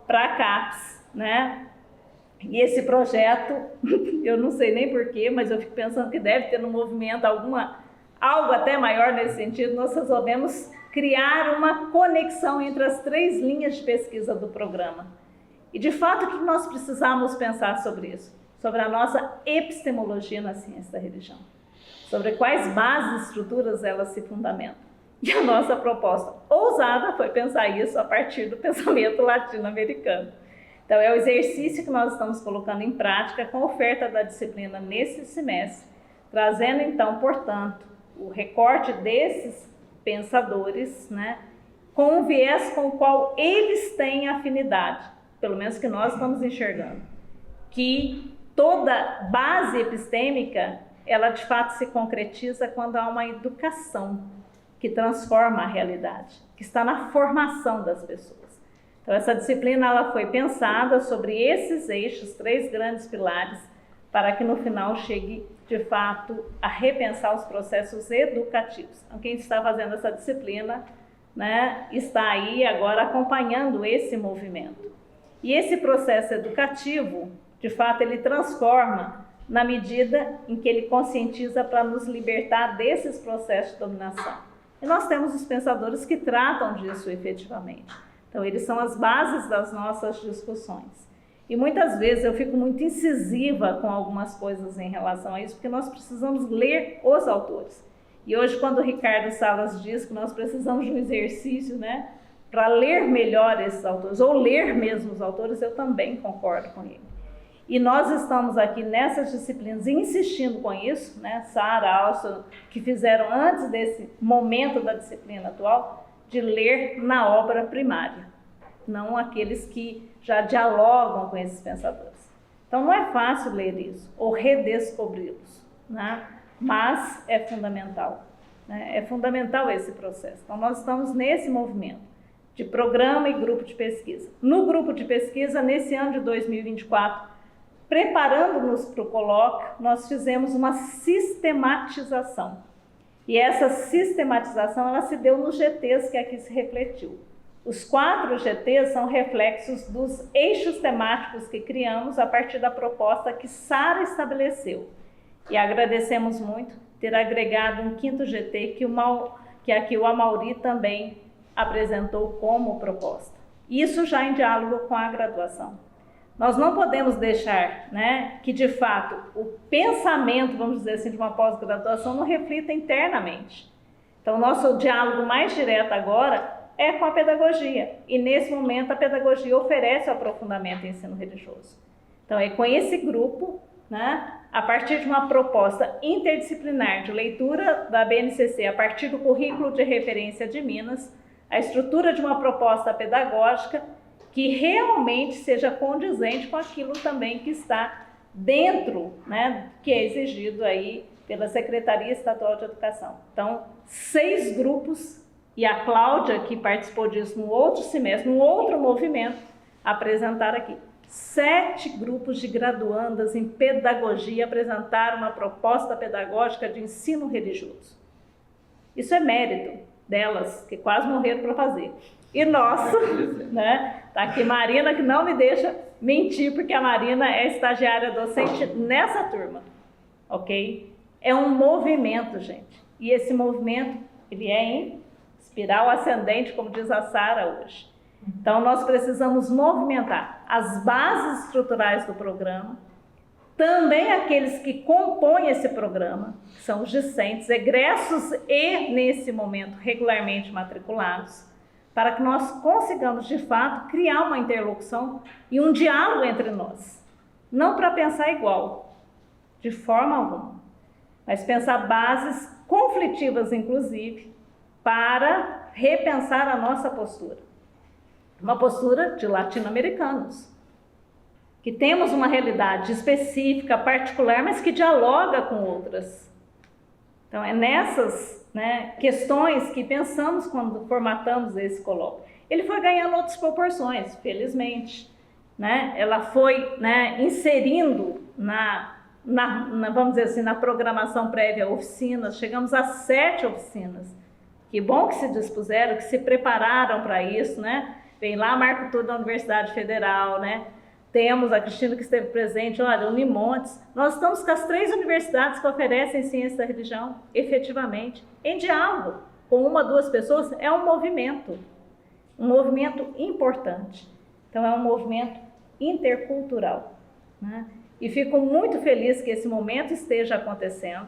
para a CAPES, né? E esse projeto, eu não sei nem porquê, mas eu fico pensando que deve ter no movimento algo até maior nesse sentido. Nós resolvemos criar uma conexão entre as 3 linhas de pesquisa do programa. E de fato, o que nós precisamos pensar sobre isso? Sobre a nossa epistemologia na ciência da religião. Sobre quais bases e estruturas elas se fundamentam. E a nossa proposta ousada foi pensar isso a partir do pensamento latino-americano. Então, é o exercício que nós estamos colocando em prática com a oferta da disciplina nesse semestre, trazendo, então, portanto, o recorte desses pensadores, né, com um viés com o qual eles têm afinidade, pelo menos que nós estamos enxergando, que toda base epistêmica, ela de fato se concretiza quando há uma educação que transforma a realidade, que está na formação das pessoas. Então, essa disciplina ela foi pensada sobre esses eixos, 3 grandes pilares, para que no final chegue, de fato, a repensar os processos educativos. Então, quem está fazendo essa disciplina, né, está aí agora acompanhando esse movimento. E esse processo educativo, de fato, ele transforma na medida em que ele conscientiza para nos libertar desses processos de dominação. E nós temos os pensadores que tratam disso efetivamente. Então, eles são as bases das nossas discussões. E muitas vezes eu fico muito incisiva com algumas coisas em relação a isso, porque nós precisamos ler os autores. E hoje, quando o Ricardo Salas diz que nós precisamos de um exercício, né, para ler melhor esses autores, ou ler mesmo os autores, eu também concordo com ele. E nós estamos aqui nessas disciplinas insistindo com isso, né? Sara, Alston, que fizeram antes desse momento da disciplina atual, de ler na obra primária, não aqueles que já dialogam com esses pensadores. Então não é fácil ler isso ou redescobri-los, né? Mas é fundamental, né? É fundamental esse processo. Então nós estamos nesse movimento de programa e grupo de pesquisa. No grupo de pesquisa, nesse ano de 2024, preparando-nos para o colóquio, nós fizemos uma sistematização. E essa sistematização ela se deu nos GTs que aqui se refletiu. Os 4 GTs são reflexos dos eixos temáticos que criamos a partir da proposta que Sara estabeleceu. E agradecemos muito ter agregado um 5º GT que aqui o Amauri também apresentou como proposta. Isso já em diálogo com a graduação. Nós não podemos deixar, né, que de fato o pensamento, vamos dizer assim, de uma pós-graduação não reflita internamente. Então, nosso diálogo mais direto agora é com a pedagogia. E nesse momento a pedagogia oferece o aprofundamento em ensino religioso. Então, é com esse grupo, né, a partir de uma proposta interdisciplinar de leitura da BNCC, a partir do currículo de referência de Minas, a estrutura de uma proposta pedagógica que realmente seja condizente com aquilo também que está dentro, né, que é exigido aí pela Secretaria Estadual de Educação. Então, 6 grupos, e a Cláudia, que participou disso no outro semestre, num outro movimento, apresentaram aqui. 7 grupos de graduandas em pedagogia apresentaram uma proposta pedagógica de ensino religioso. Isso é mérito delas, que quase morreram para fazer. E nosso, né? Tá aqui Marina, que não me deixa mentir, porque a Marina é estagiária docente nessa turma, ok? É um movimento, gente. E esse movimento, ele é em espiral ascendente, como diz a Sara hoje. Então, nós precisamos movimentar as bases estruturais do programa, também aqueles que compõem esse programa, que são os discentes, egressos e, nesse momento, regularmente matriculados, para que nós consigamos, de fato, criar uma interlocução e um diálogo entre nós. Não para pensar igual, de forma alguma, mas pensar bases conflitivas, inclusive, para repensar a nossa postura. Uma postura de latino-americanos, que temos uma realidade específica, particular, mas que dialoga com outras. Então, é nessas, né, questões que pensamos quando formatamos esse colóquio. Ele foi ganhando outras proporções, felizmente, né? Ela foi, né, inserindo vamos dizer assim, na programação prévia oficinas, chegamos a 7 oficinas. Que bom que se dispuseram, que se prepararam para isso, né? Vem lá Marco Túlio da Universidade Federal, né? Temos a Cristina que esteve presente, olha, Unimontes. Nós estamos com as 3 universidades que oferecem ciência da religião, efetivamente, em diálogo com 1 ou 2 pessoas. É um movimento importante. Então, é um movimento intercultural, né? E fico muito feliz que esse momento esteja acontecendo,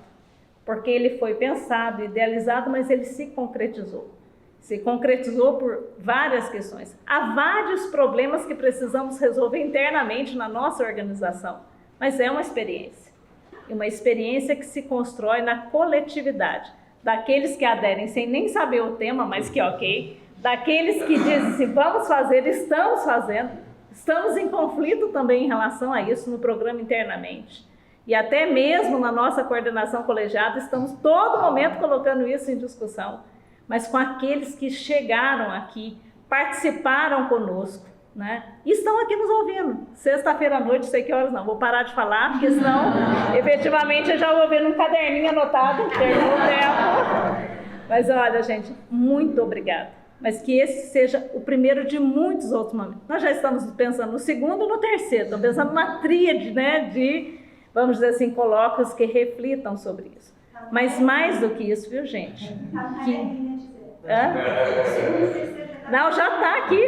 porque ele foi pensado, idealizado, mas ele se concretizou. Se concretizou por várias questões. Há vários problemas que precisamos resolver internamente na nossa organização, mas é uma experiência. E uma experiência que se constrói na coletividade, daqueles que aderem sem nem saber o tema, mas que ok, daqueles que dizem assim, vamos fazer, estamos fazendo, estamos em conflito também em relação a isso no programa internamente. E até mesmo na nossa coordenação colegiada, estamos todo momento colocando isso em discussão, mas com aqueles que chegaram aqui, participaram conosco, né? E estão aqui nos ouvindo. Sexta-feira à noite, sei que horas não, vou parar de falar, porque senão, efetivamente, eu já vou ver num caderninho anotado, terminou o tempo. Mas olha, gente, muito obrigada. Mas que esse seja o primeiro de muitos outros momentos. Nós já estamos pensando no segundo e no terceiro, estamos pensando numa tríade, né, de, vamos dizer assim, colóquios que reflitam sobre isso. Mas mais do que isso, viu, gente? Não, já está aqui,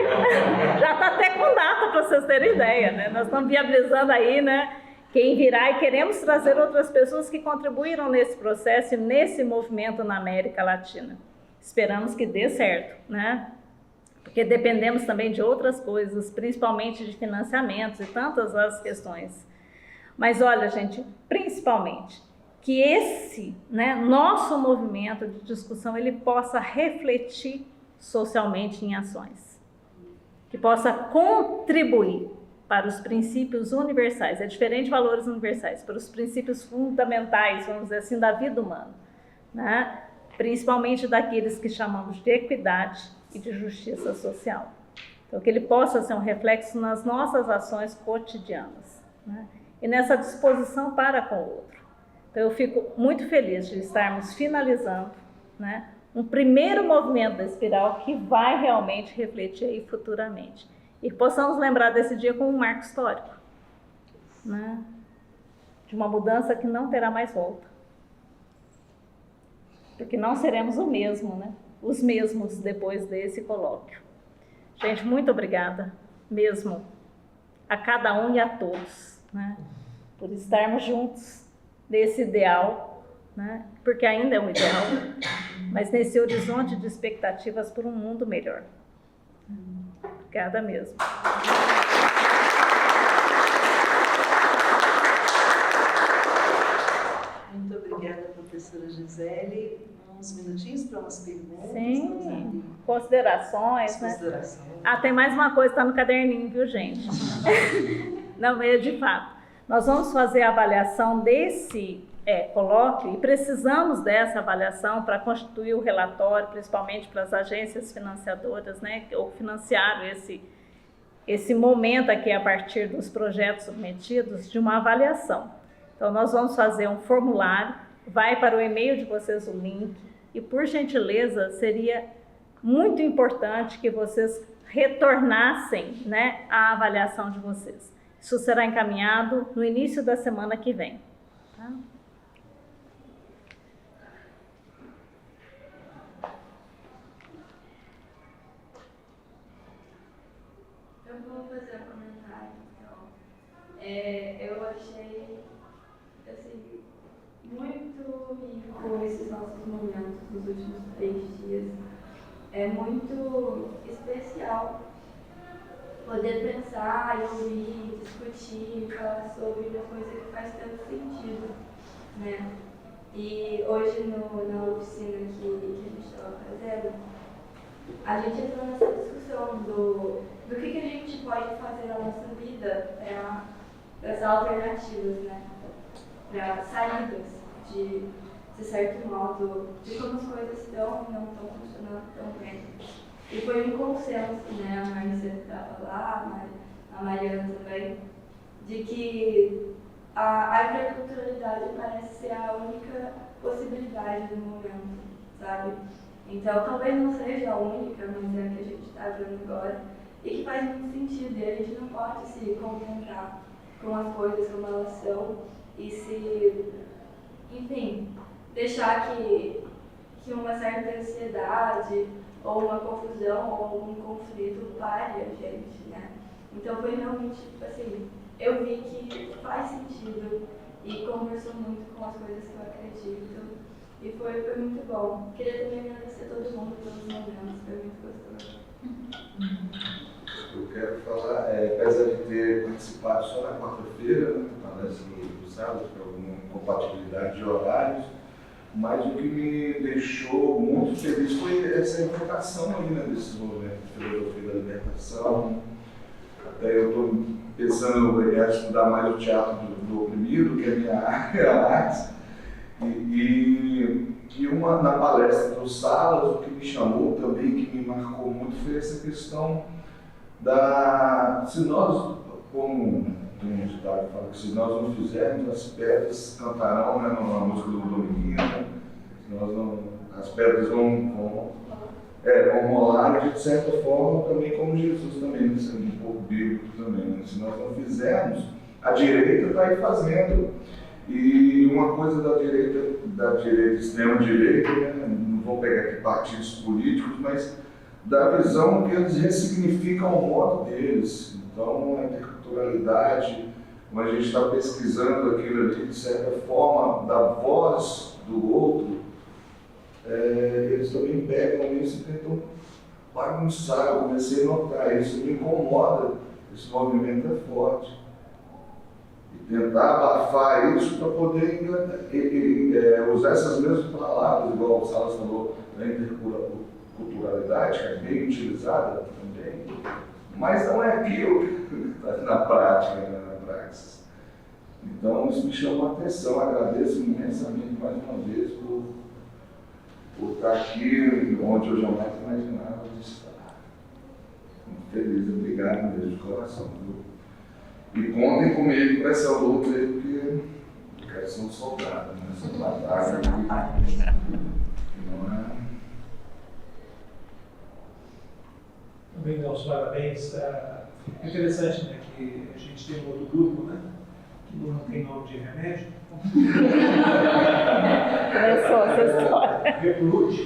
já está até com data para vocês terem ideia, né? Nós estamos viabilizando aí, né, quem virá e queremos trazer outras pessoas que contribuíram nesse processo e nesse movimento na América Latina. Esperamos que dê certo, né? Porque dependemos também de outras coisas, principalmente de financiamentos e tantas as questões. Mas olha, gente, principalmente que esse, né, nosso movimento de discussão, ele possa refletir socialmente em ações, que possa contribuir para os princípios universais, é diferente de valores universais, para os princípios fundamentais, vamos dizer assim, da vida humana, né? Principalmente daqueles que chamamos de equidade e de justiça social. Então, que ele possa ser um reflexo nas nossas ações cotidianas, né? E nessa disposição para com o outro. Então, eu fico muito feliz de estarmos finalizando, né, um primeiro movimento da espiral que vai realmente refletir aí futuramente. E que possamos lembrar desse dia como um marco histórico, né, de uma mudança que não terá mais volta. Porque não seremos o mesmo, né, os mesmos depois desse colóquio. Gente, muito obrigada mesmo a cada um e a todos, né, por estarmos juntos nesse ideal, né, porque ainda é um ideal, mas nesse horizonte de expectativas por um mundo melhor. Obrigada mesmo. Muito obrigada, professora Gisele. Uns minutinhos para umas perguntas. Sim, considerações, né? Considerações. Ah, tem mais uma coisa, está no caderninho, viu, gente? Não, é de fato. Nós vamos fazer a avaliação desse colóquio e precisamos dessa avaliação para constituir o relatório, principalmente para as agências financiadoras, né, ou financiaram esse momento aqui a partir dos projetos submetidos de uma avaliação. Então, nós vamos fazer um formulário, vai para o e-mail de vocês o link e, por gentileza, seria muito importante que vocês retornassem, né, a avaliação de vocês. Isso será encaminhado no início da semana que vem. Tá? Eu vou fazer um comentário, então. Eu achei, assim, muito rico esses nossos momentos dos últimos 3 dias. É muito especial poder pensar, ouvir, discutir, falar sobre uma coisa que faz tanto sentido, né? E hoje na oficina que a gente estava fazendo, a gente entrou nessa discussão do que a gente pode fazer na nossa vida para as alternativas, né? Para saídas de certo modo, de como as coisas estão e não estão funcionando tão bem. E foi um consenso, né, a Márcia estava lá, a Mariana também, de que a interculturalidade parece ser a única possibilidade do momento, sabe? Então, talvez não seja a única, mas é a que a gente está vendo agora, e que faz muito sentido, e a gente não pode se contentar com as coisas como elas são, e enfim, deixar que uma certa ansiedade, ou uma confusão, ou algum conflito pare a gente, né? Então foi realmente, assim, eu vi que faz sentido e conversou muito com as coisas que eu acredito e foi muito bom. Queria também agradecer a todo mundo pelos momentos, foi muito gostoso. Eu quero falar, apesar de ter participado só na quarta-feira, né, palestra no sábado, por alguma incompatibilidade de horários, mas o que me deixou muito feliz foi essa invocação aí, né, desses movimentos de filosofia da libertação. Até eu estou pensando em estudar mais o teatro do oprimido, que é a minha arte, e uma na palestra do Salas, o que me chamou também, que me marcou muito, foi essa questão se nós, como tem um ditado que fala que se nós não fizermos, as pedras cantarão, né, na música do Dominguinho, as pedras vão rolar, de certa forma, também como Jesus também, né, sendo um pouco bíblico também, né? Se nós não fizermos, a direita está aí fazendo. E uma coisa da direita, extrema-direita, né, não vou pegar aqui partidos políticos, mas da visão que eles ressignificam o modo deles. Então, a interculturalidade, como a gente está pesquisando aquilo ali, de certa forma, da voz do outro, eles também pegam isso e tentam bagunçar. Eu comecei a notar isso, me incomoda, esse movimento é forte. E tentar abafar isso para poder usar essas mesmas palavras, igual o Salas falou, da interculturalidade, que é bem utilizada também, mas não é aquilo que está na prática, né, na praxis. Então, isso me chamou a atenção. Agradeço imensamente mais uma vez por estar aqui onde eu jamais imaginava de estar. Muito feliz, obrigado mesmo de coração. Viu? E contem comigo para essa luta aí, porque eu quero ser um soldado nessa batalha aqui. Não é? Também dá os parabéns. É interessante, né, que a gente tem um outro grupo, né, que não tem nome de remédio. Começou essa história. Replute.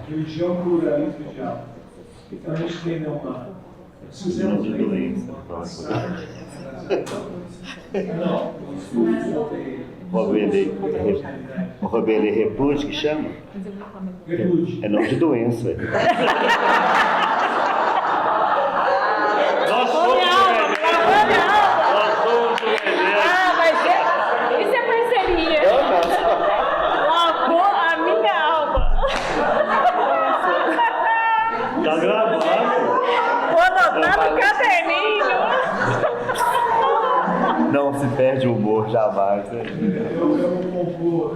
Religião, pluralismo e diálogo. Então a gente tem, né, fizemos aí uma passagem. Não, um estudo sobre O Robelê Repude, que chama? Replute. É nome de doença. Nós somos Ah, mas isso é parceria. Lavou a minha alma. Tá gravado. Vou anotar no caderninho. Não se perde o humor jamais. Né? Eu não compor.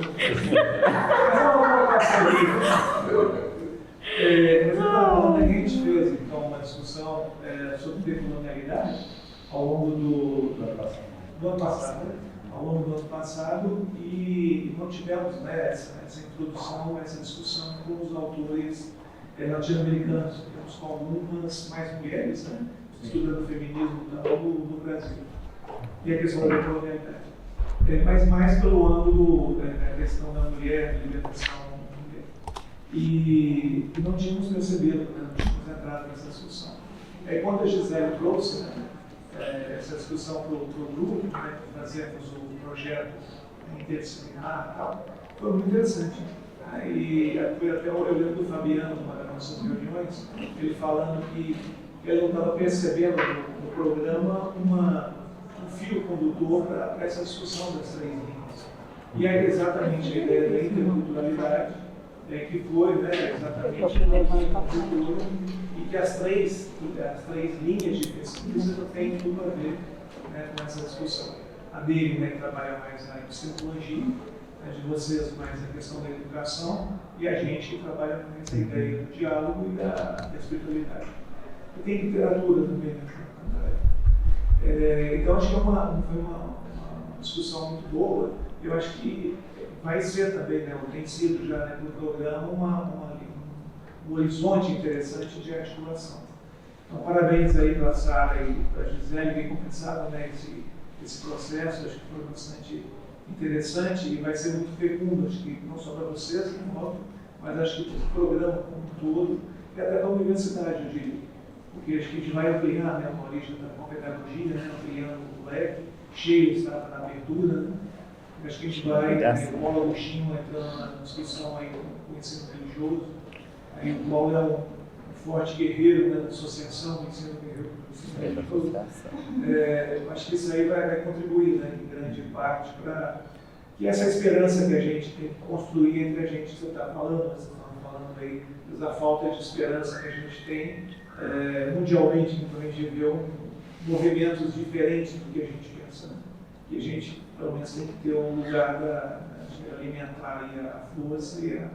A gente fez então uma discussão sobre decolonialidade ao longo do ano passado. Ao longo do ano passado, e não tivemos, né, essa introdução, essa discussão com os autores latino-americanos. Temos com algumas mais mulheres, né, estudando feminismo no Brasil. E a questão da decolonialidade. Mas mais pelo ângulo da questão da mulher, da libertação da mulher. E não tínhamos percebido, né, não tínhamos entrado nessa discussão. Aí quando a Gisele trouxe, né, essa discussão para o grupo, né, fazemos o projeto interdisciplinar e tal, foi muito interessante. Aí foi até eu lembro do Fabiano, numa das nossas reuniões, ele falando que ele não estava percebendo no programa um fio condutor para essa discussão das três línguas. E aí exatamente a ideia da interculturalidade, que foi, né, exatamente a cultura, e que as três linhas de pesquisa têm tudo a ver, né, com essa discussão. A dele, né, que trabalha mais na psicologia, né, de vocês mais na questão da educação, e a gente que trabalha com essa ideia do diálogo e da espiritualidade. E tem literatura também, né? Então acho que foi uma discussão muito boa. Eu acho que vai ser também, né, tem sido já, né, no programa um horizonte interessante de articulação. Então parabéns aí para a Sara e para a Gisele, que começaram, né, esse processo. Acho que foi bastante interessante e vai ser muito fecundo, acho que não só para vocês, mas acho que o programa como um todo, e até para a universidade, eu diria. Porque acho que a gente vai ampliar, né, uma origem da pedagogia, né, ampliando o leque, cheio está na abertura, né. Acho que a gente vai, o Paulo Agostinho entrando na discussão aí com o ensino religioso, aí o Paulo é um forte guerreiro, né, da associação do ensino guerreiro do ensino religioso. Acho que isso aí vai contribuir, né, em grande parte para que essa esperança que a gente tem que construir entre a gente, que você está falando, você está falando aí da falta de esperança que a gente tem mundialmente, quando a gente vê movimentos diferentes do que a gente pensa, né? E a gente, pelo menos, tem que ter um lugar de alimentar aí a força e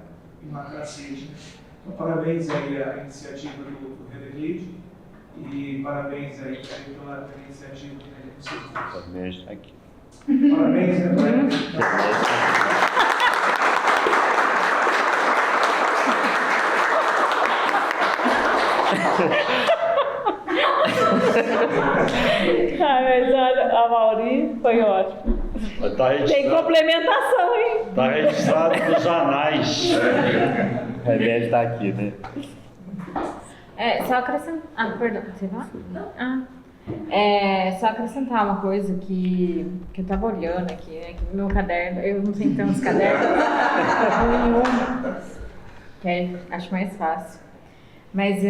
uma cacete. Né? Então, parabéns aí à iniciativa do Reverend e parabéns aí pela iniciativa que vocês fizeram. Parabéns, está aqui. Parabéns, né? Mas olha, a Mauri foi ótimo. Tem complementação, hein? Está registrado nos anais. O remédio está aqui, né? Só acrescentar. Perdão, você vai? Não. Só acrescentar uma coisa que eu estava olhando aqui, né? Que no meu caderno, eu não tenho tantos cadernos, nenhum, que acho mais fácil. Mas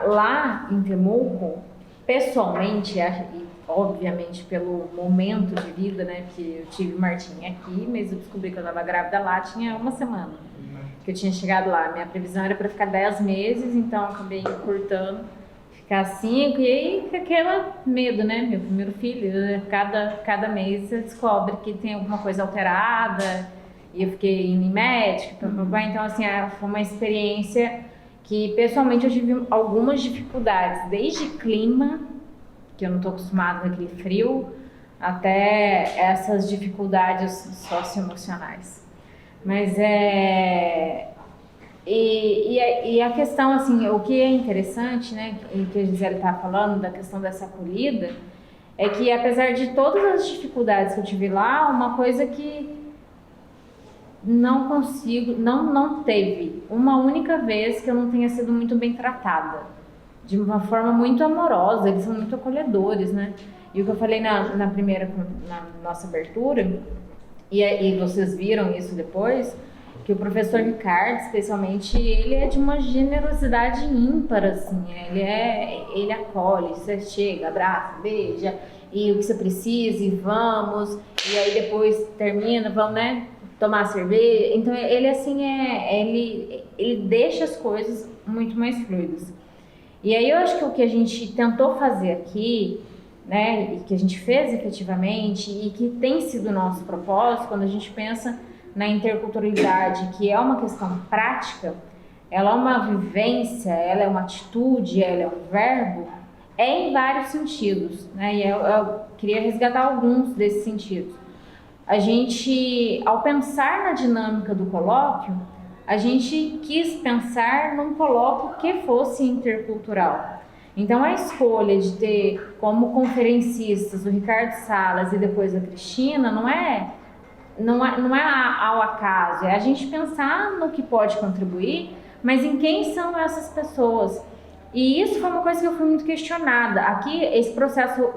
lá em Temuco, pessoalmente, e obviamente pelo momento de vida, né? Porque eu tive Martim aqui, mas eu descobri que eu estava grávida lá tinha uma semana. que eu tinha chegado lá. Minha previsão era para ficar 10 meses, então eu acabei encurtando, ficar 5, e aí aquele medo, né? Meu primeiro filho, cada mês você descobre que tem alguma coisa alterada, e eu fiquei indo em médico, então assim, foi uma experiência que pessoalmente eu tive algumas dificuldades, desde clima, que eu não estou acostumada com aquele frio, até essas dificuldades socioemocionais. Mas e a questão, assim, o que é interessante, né, que a Gisele está falando, da questão dessa acolhida, é que apesar de todas as dificuldades que eu tive lá, uma coisa que não teve uma única vez que eu não tenha sido muito bem tratada, de uma forma muito amorosa, eles são muito acolhedores, né? E o que eu falei na nossa abertura, e vocês viram isso depois, que o professor Ricardo, especialmente, ele é de uma generosidade ímpar, assim, ele acolhe, você chega, abraça, beija, e o que você precisa, e vamos, e aí depois termina, vamos, né, tomar cerveja. Então ele, assim, ele deixa as coisas muito mais fluidas. E aí eu acho que o que a gente tentou fazer aqui, né, e que a gente fez efetivamente, e que tem sido o nosso propósito, quando a gente pensa na interculturalidade, que é uma questão prática, ela é uma vivência, ela é uma atitude, ela é um verbo, em vários sentidos, né, e eu queria resgatar alguns desses sentidos. A gente, ao pensar na dinâmica do colóquio, a gente quis pensar num colóquio que fosse intercultural. Então, a escolha de ter como conferencistas o Ricardo Salas e depois a Cristina não é ao acaso, é a gente pensar no que pode contribuir, mas em quem são essas pessoas. E isso foi uma coisa que eu fui muito questionada. Aqui, esse processo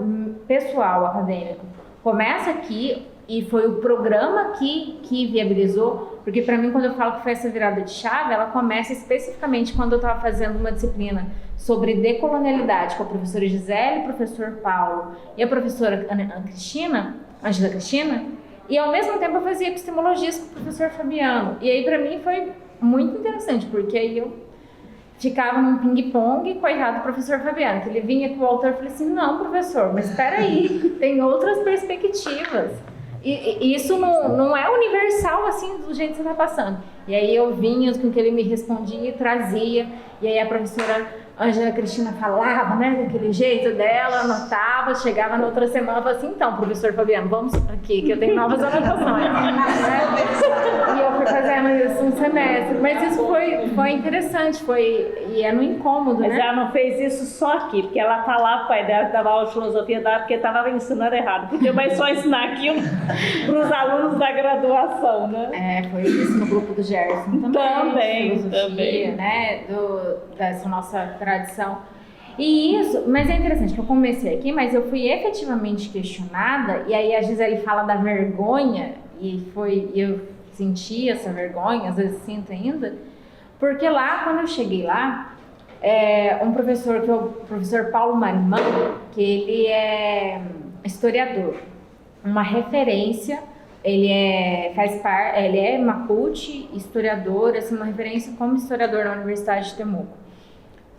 pessoal, acadêmico, começa aqui, e foi o programa que viabilizou, porque para mim, quando eu falo que foi essa virada de chave, ela começa especificamente quando eu estava fazendo uma disciplina sobre decolonialidade com a professora Gisele, o professor Paulo e a professora Ângela Cristina, e ao mesmo tempo eu fazia epistemologia com o professor Fabiano. E aí para mim foi muito interessante, porque aí eu ficava num ping-pong, coitado do professor Fabiano, que ele vinha com o autor e falei assim, não, professor, mas espera aí, tem outras perspectivas. E isso não é universal, assim, do jeito que você está passando. E aí eu vinha com que ele me respondia e trazia, e aí a professora Ângela Cristina falava, né, daquele jeito dela, anotava, chegava na outra semana e falava assim, então, professor Fabiano, vamos aqui, que eu tenho novas anotações. E eu fui fazendo isso um semestre, mas isso foi interessante, e é no incômodo, mas né? Mas ela não fez isso só aqui, porque ela falava, o pai dela dava aula de filosofia, porque estava ensinando errado, podia mais só ensinar aquilo para os alunos da graduação, né? Foi isso no grupo do Gerson também, né, dessa nossa tradição. E isso, mas é interessante que eu comecei aqui, mas eu fui efetivamente questionada, e aí a Gisele fala da vergonha, e eu senti essa vergonha, às vezes sinto ainda, porque lá, quando eu cheguei lá, um professor, que é o professor Paulo Marimão, que ele é historiador, uma referência, ele é Mapuche, historiador, assim, uma referência como historiador na Universidade de Temuco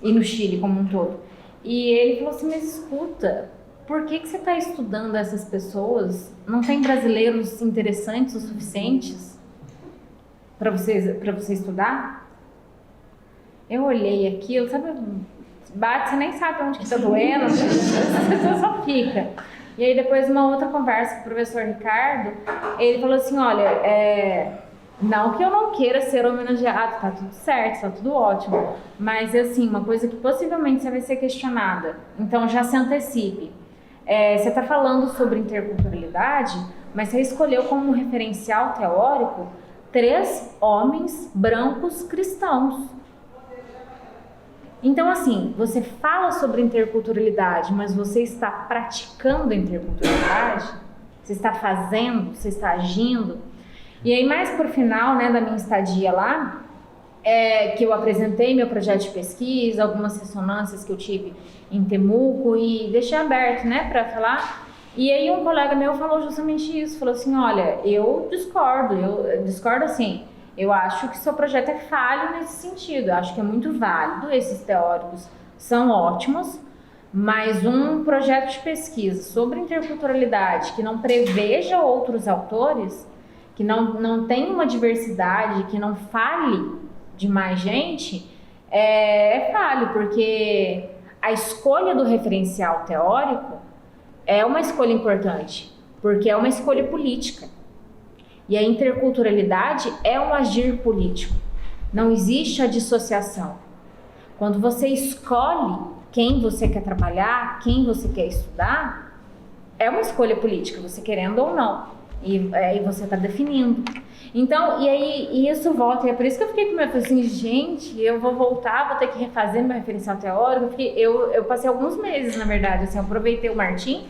e no Chile como um todo. E ele falou assim, mas escuta, por que você está estudando essas pessoas? Não tem brasileiros interessantes o suficientes para você estudar? Eu olhei aquilo, sabe, bate, você nem sabe onde que está doendo, você só fica. E aí depois uma outra conversa com o professor Ricardo, ele falou assim, olha, não que eu não queira ser homenageado, tá tudo certo, tá tudo ótimo, mas assim, uma coisa que possivelmente você vai ser questionada, então já se antecipe. Você está falando sobre interculturalidade, mas você escolheu como referencial teórico 3 homens brancos cristãos. Então, assim, você fala sobre interculturalidade, mas você está praticando a interculturalidade? Você está fazendo? Você está agindo? E aí, mais por final, né, da minha estadia lá, que eu apresentei meu projeto de pesquisa, algumas ressonâncias que eu tive em Temuco e deixei aberto, né, para falar. E aí um colega meu falou justamente isso, falou assim, olha, eu discordo assim, Eu acho que seu projeto é falho nesse sentido. Eu acho que é muito válido, esses teóricos são ótimos, mas um projeto de pesquisa sobre interculturalidade que não preveja outros autores, que não tenha uma diversidade, que não fale de mais gente, é falho, porque a escolha do referencial teórico é uma escolha importante, porque é uma escolha política. E a interculturalidade é um agir político. Não existe a dissociação. Quando você escolhe quem você quer trabalhar, quem você quer estudar, é uma escolha política, você querendo ou não. E aí você está definindo. Então, e aí isso volta, e é por isso que eu fiquei com medo, assim, gente, eu vou voltar, vou ter que refazer meu referencial teórico. Eu passei alguns meses, na verdade, assim, eu aproveitei o Martim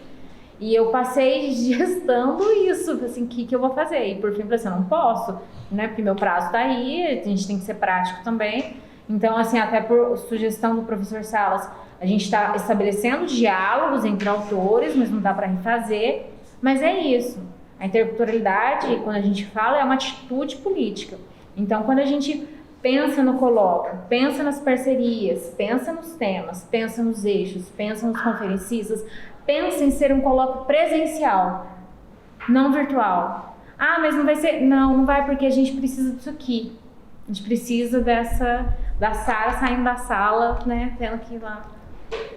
e eu passei gestando isso, assim, que eu vou fazer. E por fim, falei assim, eu não posso, né, porque meu prazo está aí, a gente tem que ser prático também. Então, assim, até por sugestão do professor Salas, a gente está estabelecendo diálogos entre autores, mas não dá para refazer. Mas é isso. A interculturalidade, quando a gente fala, é uma atitude política. Então, quando a gente pensa no colóquio, pensa nas parcerias, pensa nos temas, pensa nos eixos, pensa nos conferencistas, pensa em ser um colóquio presencial, não virtual. Ah, mas não vai ser... Não vai, porque a gente precisa disso aqui. A gente precisa da Sara saindo da sala, né, tendo que ir lá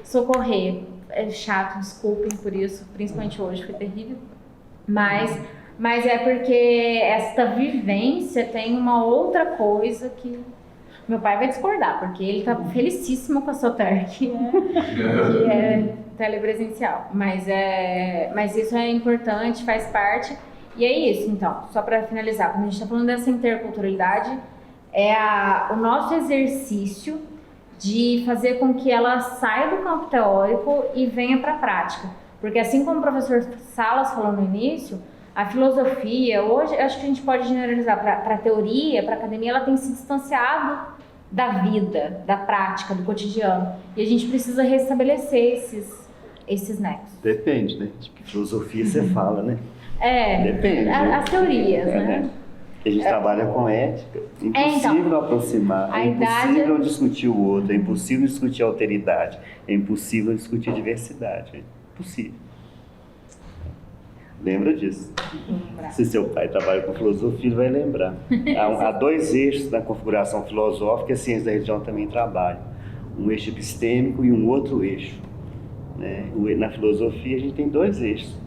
socorrer. É chato, desculpem por isso, principalmente hoje, foi terrível. Mas é porque esta vivência tem uma outra coisa que meu pai vai discordar, porque ele tá felicíssimo com a Soter, que é telepresencial. Mas isso é importante, faz parte. E é isso, então, só para finalizar, quando a gente está falando dessa interculturalidade, é o nosso exercício de fazer com que ela saia do campo teórico e venha para a prática. Porque assim como o professor Salas falou no início, a filosofia, hoje, acho que a gente pode generalizar para a teoria, para a academia, ela tem se distanciado da vida, da prática, do cotidiano. E a gente precisa restabelecer esses nexos. Depende, né? Tipo, filosofia você fala, né? Depende. As teorias, né? A gente trabalha com ética, impossível então, aproximar, é impossível discutir o outro, é impossível discutir a alteridade, é impossível discutir a diversidade, é impossível. Lembra disso. Se seu pai trabalha com filosofia, ele vai lembrar. Há dois eixos na configuração filosófica que a ciência da religião também trabalha. Um eixo epistêmico e um outro eixo. Né? Na filosofia a gente tem dois eixos.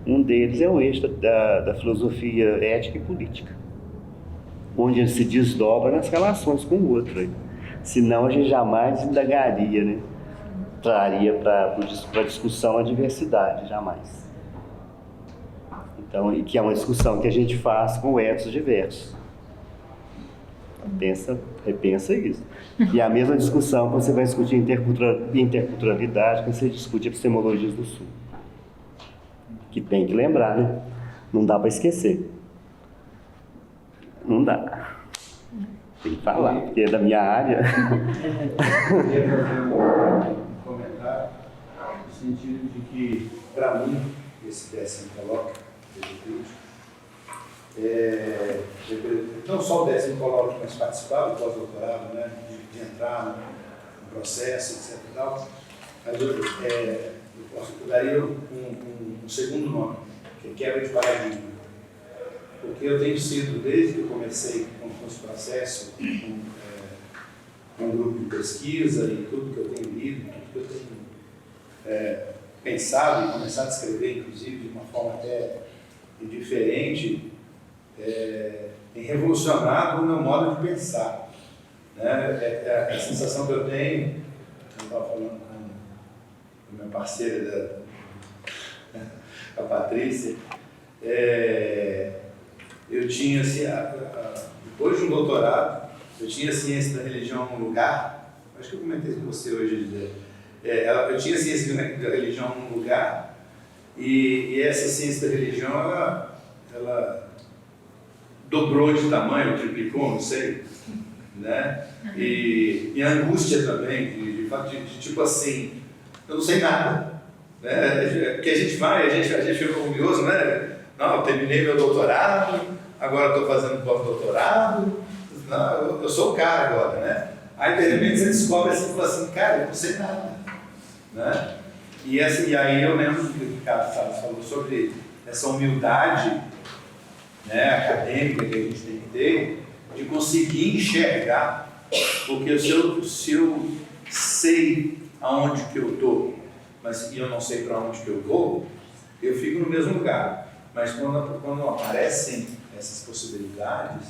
Um deles é o eixo da filosofia ética e política, onde se desdobra nas relações com o outro. Senão a gente jamais indagaria, né? Traria para a discussão a diversidade, jamais. Então, e que é uma discussão que a gente faz com etos diversos. Repensa isso. E é a mesma discussão que você vai discutir interculturalidade, que você discute epistemologias do Sul. Que tem que lembrar, né? Não dá para esquecer. Não dá. Tem que falar, porque é da minha área. Eu queria fazer um comentário no sentido de que, para mim, esse 10º colóquio, não só o 10º colóquio, mas participar do pós-doutorado, né, de entrar no processo, etc. E tal, mas eu daria um segundo nome, que é quebra de paradigma. Porque eu tenho sido, desde que eu comecei com esse processo, com um grupo de pesquisa e tudo que eu tenho lido, tudo que eu tenho pensado e começado a escrever, inclusive, de uma forma até diferente, tem revolucionado o meu modo de pensar. Né? A sensação que eu tenho, eu estava falando com a minha parceira, a Patrícia, eu tinha, assim, depois de um doutorado, eu tinha ciência da religião num lugar, acho que eu comentei com você hoje, eu tinha ciência da religião num lugar, e essa ciência da religião, ela dobrou de tamanho, triplicou, não sei, né? E a angústia também, de fato, de tipo assim, eu não sei nada, né? Porque a gente fica orgulhoso, né? Não, eu terminei meu doutorado, agora estou fazendo pós-doutorado, não, eu sou o cara agora, né? Aí de repente você descobre assim, fala assim, cara, eu não sei nada, né? E aí eu lembro que o Ricardo Salles falou sobre essa humildade, né, acadêmica que a gente tem que ter, de conseguir enxergar, porque se eu sei aonde que eu estou, mas eu não sei para onde que eu vou, eu fico no mesmo lugar. Mas quando aparecem essas possibilidades,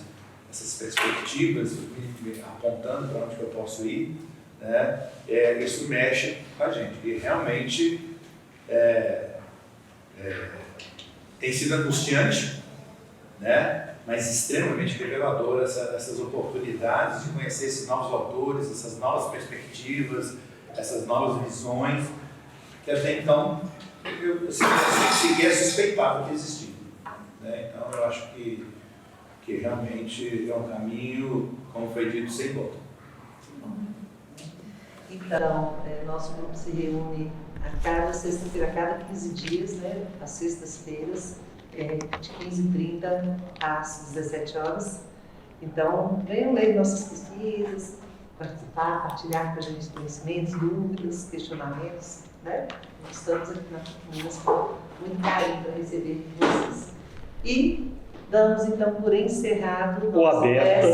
essas perspectivas, me apontando para onde que eu posso ir, né, isso mexe com a gente. E realmente tem sido angustiante, né, mas extremamente revelador essas oportunidades de conhecer esses novos autores, essas novas perspectivas, essas novas visões, que até então eu sequer suspeitava que existiam, né? Então eu acho que realmente é um caminho, como foi dito, sem volta. Então, nosso grupo se reúne a cada sexta-feira, a cada 15 dias, né? Às sextas-feiras, de 15h30 às 17 horas. Então, venham ler nossas pesquisas, participar, partilhar com a gente conhecimentos, dúvidas, questionamentos, né? Estamos aqui na Campinas com muito carinho para receber vocês. E damos então por encerrado o aberto.